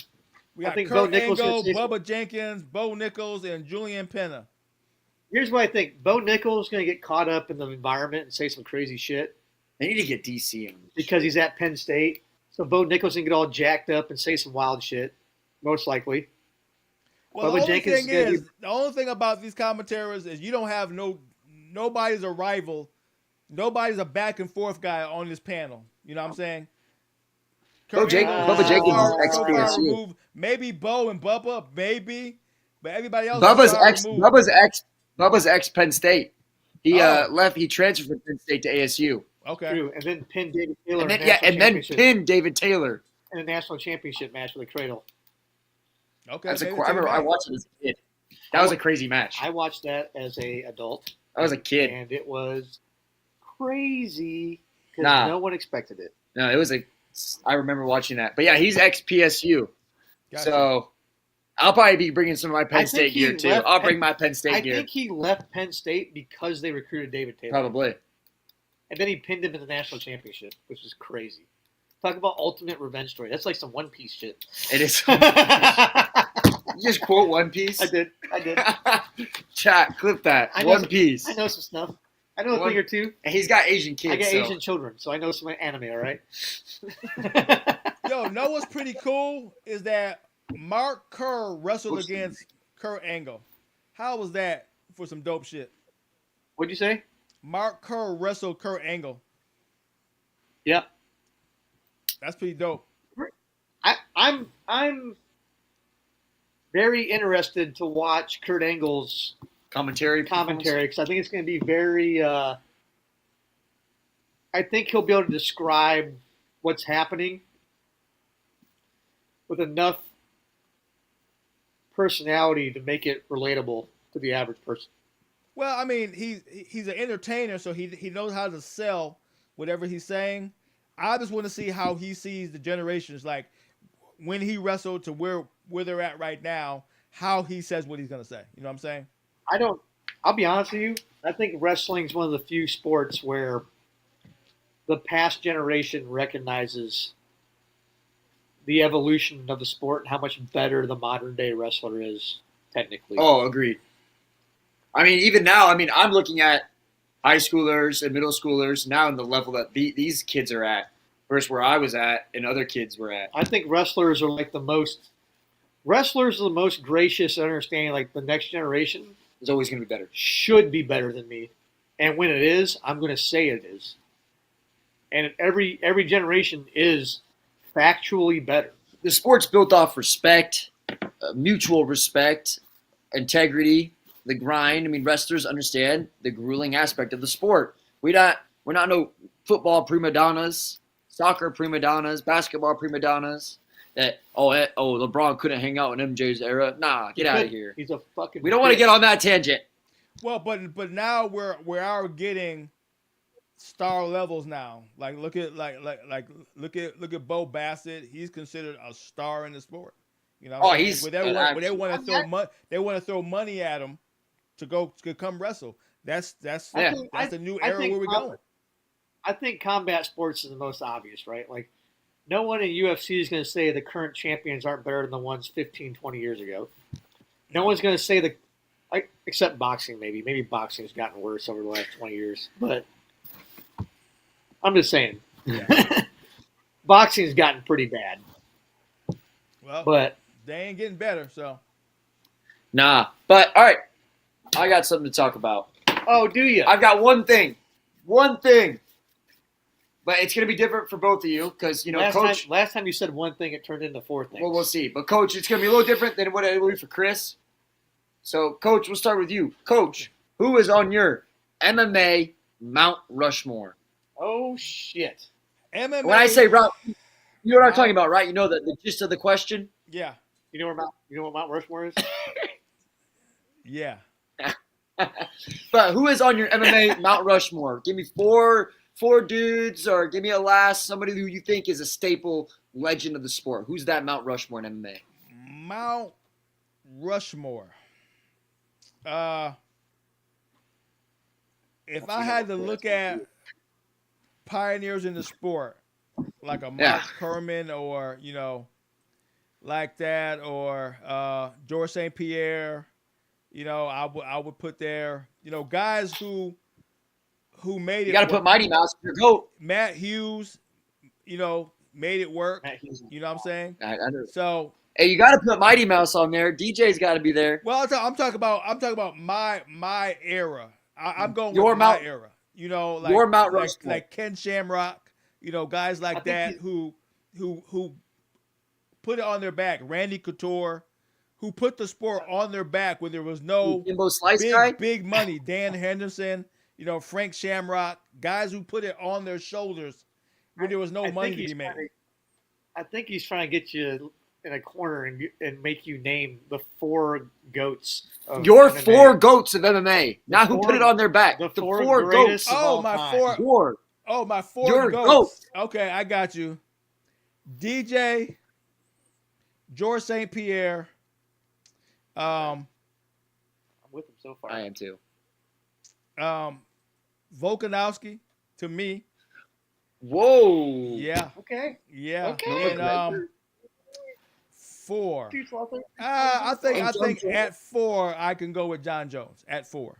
We got think Bo Kurt Nichols Angle, gonna say Bubba Jenkins, Bo Nichols, and Julian Penna. Here's what I think: Bo Nichols is gonna get caught up in the environment and say some crazy shit They need to get DC in because he's at Penn State. So Bo Nichols can get all jacked up and say some wild shit, most likely. Well, Bubba the only Jenkins thing is is, the only thing about these commentators is you don't have nobody's a rival, nobody's a back and forth guy on this panel. You know what I'm saying? Bubba Jenkins is ex-PSU. removed. Maybe Bo and Bubba, maybe, but everybody else. Bubba's ex Penn State. He Oh. left. He transferred from Penn State to ASU. Okay. True. And then pinned David Taylor. And then pinned David Taylor. in a national championship match with a cradle. Okay. I remember I watched it as a kid. That was a crazy match. I watched that as a adult, I was a kid. and it was crazy because Nah. no one expected it. No, it was a. I remember watching that. But yeah, he's ex PSU. Gotcha. So I'll probably be bringing some of my Penn I State think he gear too. left I'll bring Penn- my Penn State I gear. think he left Penn State because they recruited David Taylor. Probably. And then he pinned him in the national championship, which is crazy. Talk about ultimate revenge story. That's like some One Piece shit. It is. I You just quote One Piece. did. Chat, clip that. I know One some- Piece. I know some stuff. I know a One- thing or two. And he's got Asian kids. I got so. Asian children, so I know some anime, all right? Yo, know what's pretty cool is that Mark Kerr wrestled What's- against Kurt Angle. How was that for some dope shit? What'd you say? Mark Kerr wrestled Kurt Angle. Yep. That's pretty dope. I'm very interested to watch Kurt Angle's commentary because I think it's going to be very. I think he'll be able to describe what's happening with enough personality to make it relatable to the average person. Well, I mean, he's an entertainer, so he knows how to sell whatever he's saying. I just want to see how he sees the generations, like when he wrestled to where they're at right now, how he says what he's gonna say. You know what I'm saying? I'll be honest with you. I think wrestling is one of the few sports where the past generation recognizes the evolution of the sport and how much better the modern day wrestler is technically. Oh, agreed. I mean, even now, I'm looking at high schoolers and middle schoolers now in the level that these kids are at versus where I was at and other kids were at. I think wrestlers are like the most gracious and understanding. Like the next generation It's always going to be better. should be better than me, and when it is, I'm going to say it is. And every generation is factually better. The sport's built off respect, mutual respect, integrity, the grind. I mean, wrestlers understand the grueling aspect of the sport. We're not no football prima donnas, soccer prima donnas, basketball prima donnas. That LeBron couldn't hang out in MJ's era. Nah, get out of here. He's a fucking. We don't want to bitch. get on that tangent. Well, but now we are getting star levels now. Like look at Bo Bassett. He's considered a star in the sport. You know. Oh, he's. But they want to throw money at him to come wrestle. That's the new era where we're going. I think combat sports is the most obvious, right? Like, no one in UFC is going to say the current champions aren't better than the ones 15, 20 years ago. No one's going to say except boxing, maybe. Maybe boxing has gotten worse over the last 20 years. But I'm just saying. Yeah. Boxing's gotten pretty bad. Well, But they ain't getting better. So Nah, but all right. I got something to talk about. oh, do you? I've got one thing. But it's going to be different for both of you because, Coach. Last time you said one thing, it turned into four things. Well, we'll see. But, Coach, it's going to be a little different than what it will be for Chris. So, Coach, we'll start with you. Coach, who is on your MMA Mount Rushmore? Oh, shit. MMA. When I say Mount, you know what I'm talking about, right? You know the gist of the question? Yeah. You know what Mount Rushmore is? Yeah. But who is on your MMA Mount Rushmore? Give me four dudes, or give me a last, somebody who you think is a staple legend of the sport. Who's that Mount Rushmore in MMA? Mount Rushmore. If I had to look at pioneers in the sport, like a Mark Yeah. Kerman or like that, or George St. Pierre. I would put there. Guys who made You it. got to put Mighty Mouse in your GOAT. Matt Hughes, made it work. Matt Hughes. You know what I'm saying? I know. So, Hey, you got to put Mighty Mouse on there. DJ's got to be there. well, I'm talking about my era. I'm going Your with Mount- my era. your Mount Rushmore. like Ken Shamrock. Guys like that who put it on their back. Randy Couture, who put the sport on their back when there was no Jimbo Slice guy. big money. Dan Henderson, Frank Shamrock, guys who put it on their shoulders when there was no money to be made. I think he's trying to get you in a corner and make you name the 4 goats. Of Your MMA. 4 GOATs of MMA. Not who put it on their back. The The 4 4 greatest GOATs. of all time. My 4 Your goats. Okay, I got you. DJ, George St. Pierre. I'm with him so far. I am too. Volkanovski, to me. Whoa. Yeah. Okay. Yeah. Okay. And 4. Dude's out there. I think Jones. at 4 I can go with John Jones. At 4.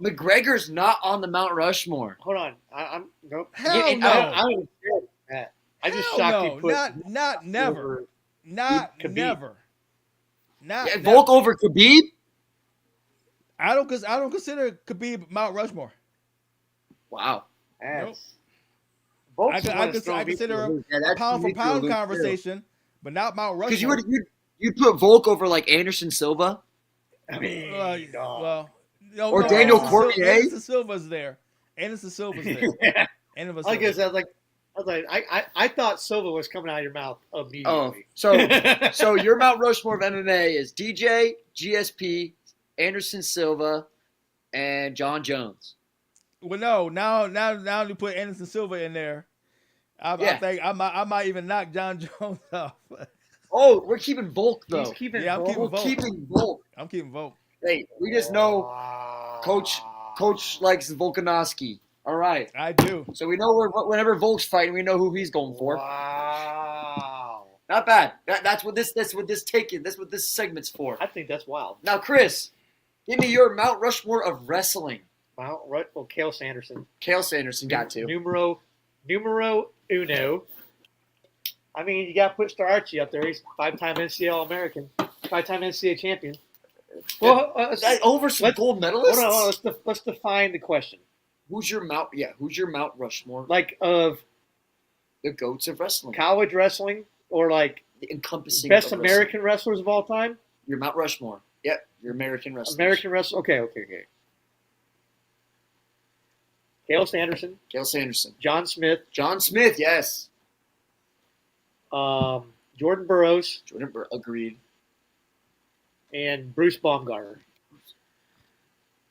McGregor's not on the Mount Rushmore. Hold on. I'm nope. Hell no. I don't even care that. I just Hell shocked no. he put Not never. over- Not Khabib. never. Not Yeah, never. Volk over Khabib? I don't consider Khabib Mount Rushmore. Wow. ass. I consider a pound for pound conversation, but not Mount Because Rushmore. you'd put Volk over like Anderson Silva? I mean, Or Daniel Cormier? Anderson Silva's there. Anderson Silva's there. yeah. Anderson I guess Silva. I thought Silva was coming out of your mouth Oh, immediately. so your Mount Rushmore of MMA is DJ, GSP, Anderson Silva, and John Jones. Well, no. Now you put Anderson Silva in there. I think I might even knock John Jones off. Oh, we're keeping Volk though. He's keeping Yeah, I'm Volk. keeping We're Volk. keeping Volk. I'm keeping Volk. Hey, we just know Wow. Coach likes Volkanovski. All right. I do. So we know whenever Volk's fighting, we know who he's going for. Wow. Not bad. That's what this segment's for. I think that's wild. Now, Chris, give me your Mount Rushmore of wrestling. Wow. Right. Well, Cale Sanderson. Cale Sanderson got to. Numero uno. I mean, you got to put Star Archie up there. He's 5-time NCAA All-American, 5-time NCAA champion. Well, Over some gold medalists. hold on. Let's define the question. Who's your Mount Rushmore? Like of The goats of wrestling, college wrestling or like encompassing best of wrestling. American wrestlers of all time? Your Mount Rushmore. Yep, your American wrestlers. American wrestler. Okay. Cale Sanderson, Cale Sanderson, John Smith, John Smith. Yes, Jordan Burroughs, agreed. and Bruce Baumgartner.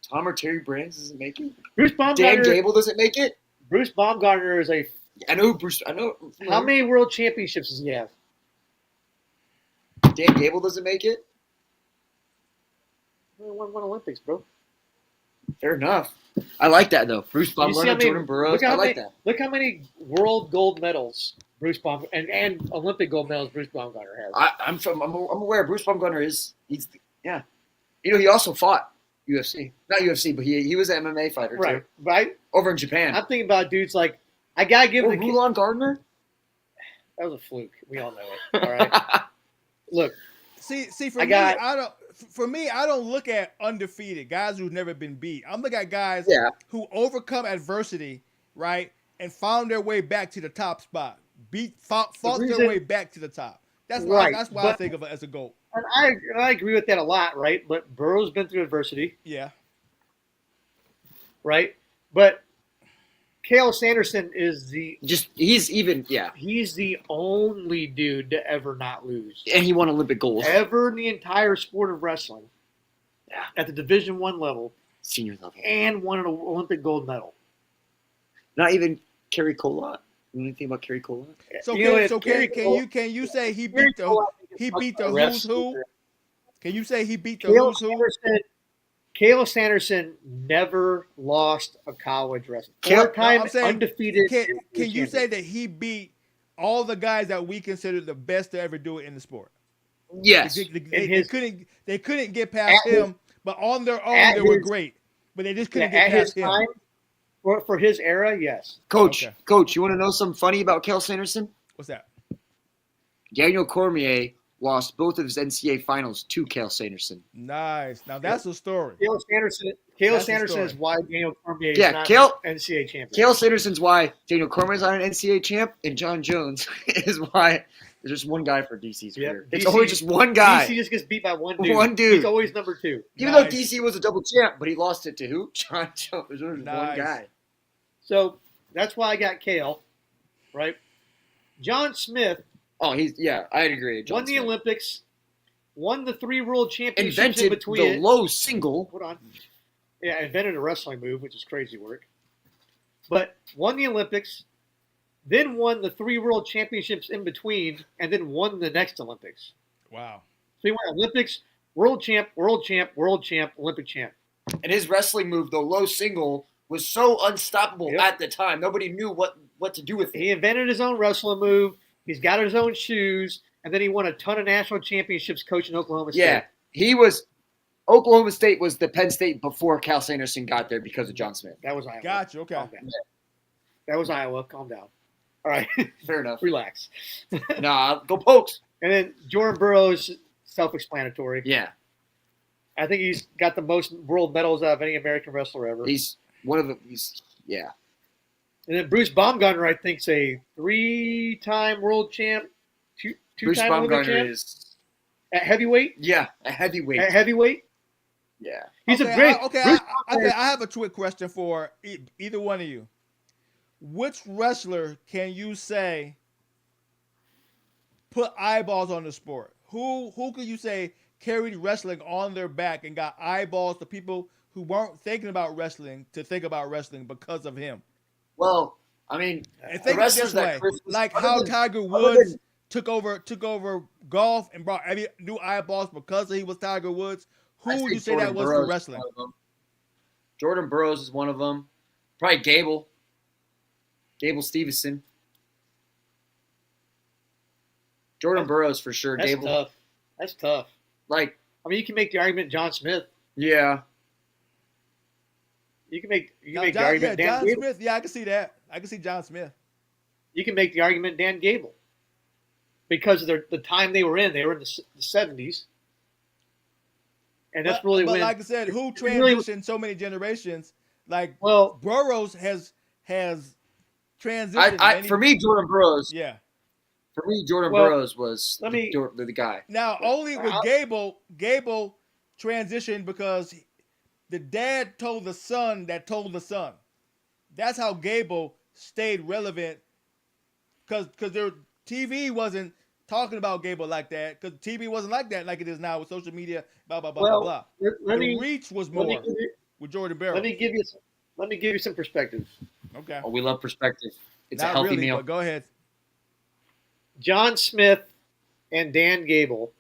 Tom or Terry Brands doesn't make it. Bruce Dan Baumgartner. Gable doesn't make it. Bruce Baumgartner is a. I know who Bruce. I know. How many world championships does he have? Dan Gable doesn't make it. He won Olympics, bro. Fair enough. I like that though. Bruce You see how Baumgartner, many- Jordan Burroughs. I like that. Look how many world gold medals Bruce Baumgartner and Olympic gold medals Bruce Baumgartner has. I'm aware. Bruce Baumgartner is. Yeah. You know, he also fought UFC. Not UFC, but he was an MMA fighter Right, too. right. Over in Japan. I'm thinking about dudes like I gotta give Or the kid. Rulon Gardner. That was a fluke. We all know it. All right. Look, See, I got- For me, I don't look at undefeated guys who've never been beat. I'm looking at guys Yeah. who overcome adversity, and found their way back to the top spot. Fought reason- their way back to the top. That's Right, why I but- think of it as a goal. and I agree with that a lot, right? But Burrow's been through adversity, Yeah. right? But Cale Sanderson is He's the only dude to ever not lose. and he won Olympic gold. Ever in the entire sport of wrestling. Yeah. At the Division I level Senior level. and won an Olympic gold medal. Not even Kerry Colott. You know anything about Kerry Colott? So You know, can, if so Kerry can Cole- you can you say he Kerry beat the Cole, I think, is he much beat the better who's who? wrestler. Can you say he beat the Cale who's who? Cael Sanderson never lost a college wrestling. Cael- Four-time I'm saying, undefeated. Can you say champion. that he beat all the guys that we consider the best to ever do it in the sport? Yes. They couldn't get past At his- him, but on their own at they were his- great. But they just Yeah, couldn't get at his past him. time, for his era, yes. Coach, Okay. Coach, you want to know something funny about Cael Sanderson? What's that? Daniel Cormier lost both of his NCAA finals to Cael Sanderson. Nice. Now that's a story. Cael That's the Sanderson is story. why Daniel Cormier is Yeah, not Cael- an NCAA champion. Cael Sanderson's why Daniel Cormier's not an NCAA champ, and John Jones is why there's just one guy for DC's Yep, career. It's DC always just one guy. DC just gets beat by one dude. One dude. He's always number 2. Even Nice. though DC was a double champ, but he lost it to who? John Jones. There's only one Nice. guy. So that's why I got Cael, right? John Smith Oh, I'd agree. John won the Smith. Olympics, won the 3 world championships in Invented between. the low single. Hold on. Yeah, invented a wrestling move, which is crazy work. But won the Olympics, then won the 3 world championships in between, and then won the next Olympics. Wow. So he won Olympics, world champ, world champ, world champ, Olympic champ. And his wrestling move, the low single, was so unstoppable Yep. at the time. Nobody knew what to do with it. He invented his own wrestling move. He's got his own shoes, and then he won a ton of national championships coaching Oklahoma State. Yeah, he was. Oklahoma State was the Penn State before Cael Sanderson got there because of John Smith. That was Iowa. Gotcha. Okay. Calm down. That was Iowa. Calm down. All right. Fair enough. Relax. Nah, go Pokes. And then Jordan Burroughs, self-explanatory. Yeah, I think he's got the most world medals out of any American wrestler ever. he's one of the. Yeah. And then Bruce Baumgartner, I think, is a 3-time world champ, Bruce two-time Olympic Baumgartner champ is. at heavyweight. A heavyweight. At heavyweight, Yeah. he's okay, a great. I have a quick question for either one of you. Which wrestler can you say put eyeballs on the sport? Who can you say carried wrestling on their back and got eyeballs to people who weren't thinking about wrestling to think about wrestling because of him? Well, I mean, And the think wrestlers this way, that Chris, like other how than- Tiger other Woods than- took over golf and brought every new eyeballs because he was Tiger Woods. Who I'd would you say Jordan that was Burroughs for is wrestling? one of them. Jordan Burroughs is one of them. Probably Gable Stevenson. Jordan Burroughs for sure. That's Gable. tough. That's tough. Like, I mean, you can make the argument John Smith. yeah. You can make Now, the John argument Dan Gable. Smith. Yeah, I can see that. I can see John Smith. You can make the argument Dan Gable because of the time they were in. They were in the 70s. And that's but, really but when. like I said, who really- transitioned so many generations? Like well, Burroughs has transitioned. For me, Jordan Burroughs. yeah. For me, Jordan Well, Burroughs was let me- the guy. Now only with Gable transitioned because the dad told the son that told the son. That's how Gable stayed relevant because their TV wasn't talking about Gable like that because TV wasn't like that like it is now with social media. Blah blah blah well, blah. let The me reach was let me more give you- with Jordan Barrow. let me give you some perspective. Okay. Oh, we love perspective. It's Not a healthy really, meal. but go ahead. John Smith and Dan Gable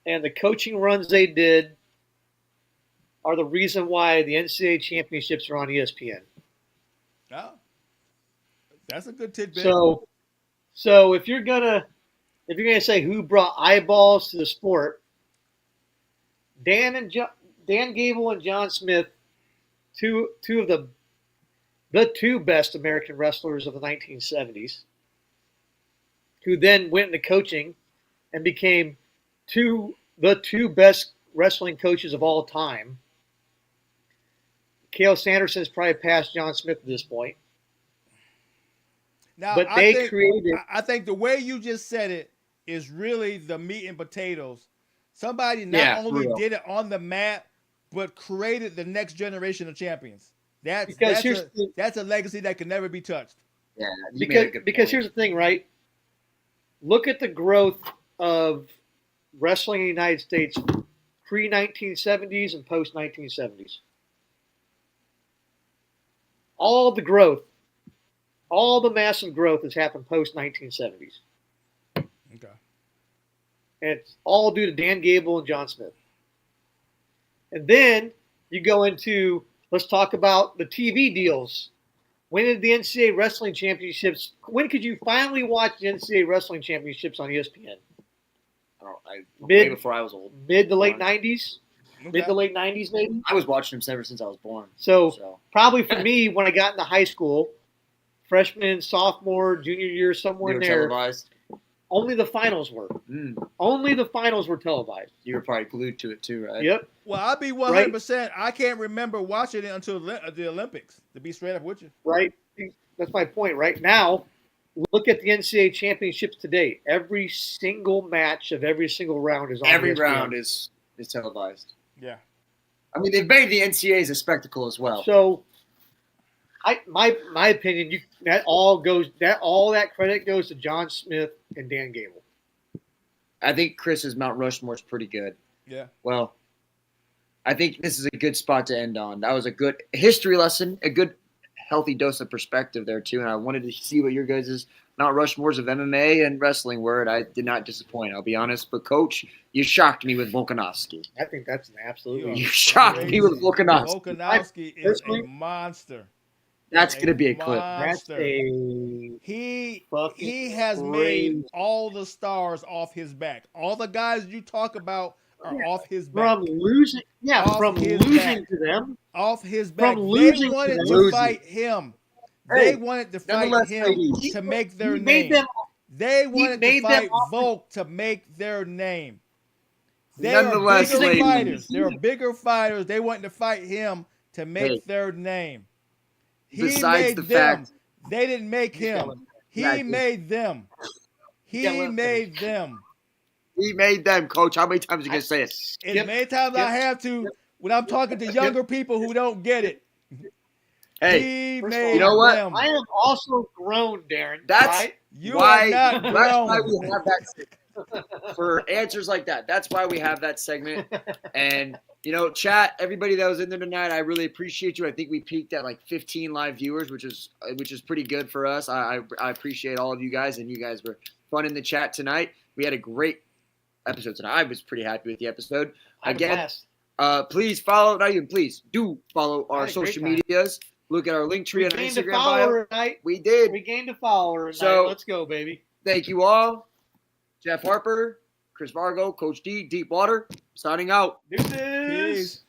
and the coaching runs they did are the reason why the NCAA championships are on ESPN. Oh, that's a good tidbit. So if you're gonna say who brought eyeballs to the sport, Dan Gable and John Smith, two of the two best American wrestlers of the 1970s, who then went into coaching and became the two best wrestling coaches of all time. Cael Sanderson has probably passed John Smith at this point. Now, But I think the way you just said it is really the meat and potatoes. Somebody not for only real. did it on the map, but created the next generation of champions. That's a legacy that can never be touched. Yeah, you made a good because point. here's the thing, right? Look at the growth of wrestling in the United States pre-1970s and post-1970s. All the growth, all the massive growth has happened post-1970s. Okay. And it's all due to Dan Gable and John Smith. And then you go into, let's talk about the TV deals. When did the NCAA Wrestling Championships, when could you finally watch the NCAA Wrestling Championships on ESPN? Way before I was old. Mid to late Born. 90s? Okay. Mid to late 90s, maybe? I was watching them ever since I was born. So probably for me, when I got into high school, freshman, sophomore, junior year, somewhere They in were there, televised. only the finals were. Only the finals were televised. You were probably glued to it too, right? Yep. Well, I'll be 100%. I can't remember watching it until the Olympics, to be straight up with you. Right. That's my point. Right now, look at the NCAA championships today. Every single match of every single round is on Every ESPN. round is televised. Yeah. I mean, they've made the NCAAs a spectacle as well. So, my opinion, all that credit goes to John Smith and Dan Gable. I think Chris's Mount Rushmore is pretty good. Yeah. Well, I think this is a good spot to end on. That was a good history lesson, a good healthy dose of perspective there too. And I wanted to see what your guys' Mount Rushmores of MMA and wrestling were. And I did not disappoint, I'll be honest. But Coach, you shocked me with Volkanovski. I think that's an absolutely. You shocked me with Volkanovski. Volkanovski is a monster. That's going to be a clip. That's a He fucking has crazy. made all the stars off his back. All the guys you talk about are off his back. From losing, Off from his losing back. to them. Off his back. From They losing to wanted them. to fight him. Hey, They wanted to fight nonetheless, him ladies, to make their He made name. them. They wanted to made them fight off the- Volk to make their name. They are Nonetheless, bigger ladies. fighters. They're bigger fighters. They wanted to fight him to make Hey. their name. He Besides made the them. fact- They didn't make him. He Yeah, made them. Yeah, He let him made them. He made them, Coach. How many times are you going to say it? As Yep. many times I have to when I'm talking to younger people who don't get it. Hey, He first of all, made you know what? them. I am also grown, Darren. That's right? You why, are not that's why grown. we have that for answers like that. That's why we have that segment. And chat, everybody that was in there tonight, I really appreciate you. I think we peaked at like 15 live viewers, which is pretty good for us. I appreciate all of you guys, and you guys were fun in the chat tonight. We had a great episode tonight. I was pretty happy with the episode. Again, please follow. Not even please do follow I our had a great social time. medias. Look at our link tree We on our gained a Instagram bio. follower tonight. We did. We gained a follower tonight. So- Let's go, baby. Thank you all. Jeff Harper, Chris Vargo, Coach D, DeepWater, signing out. Deuces. Peace.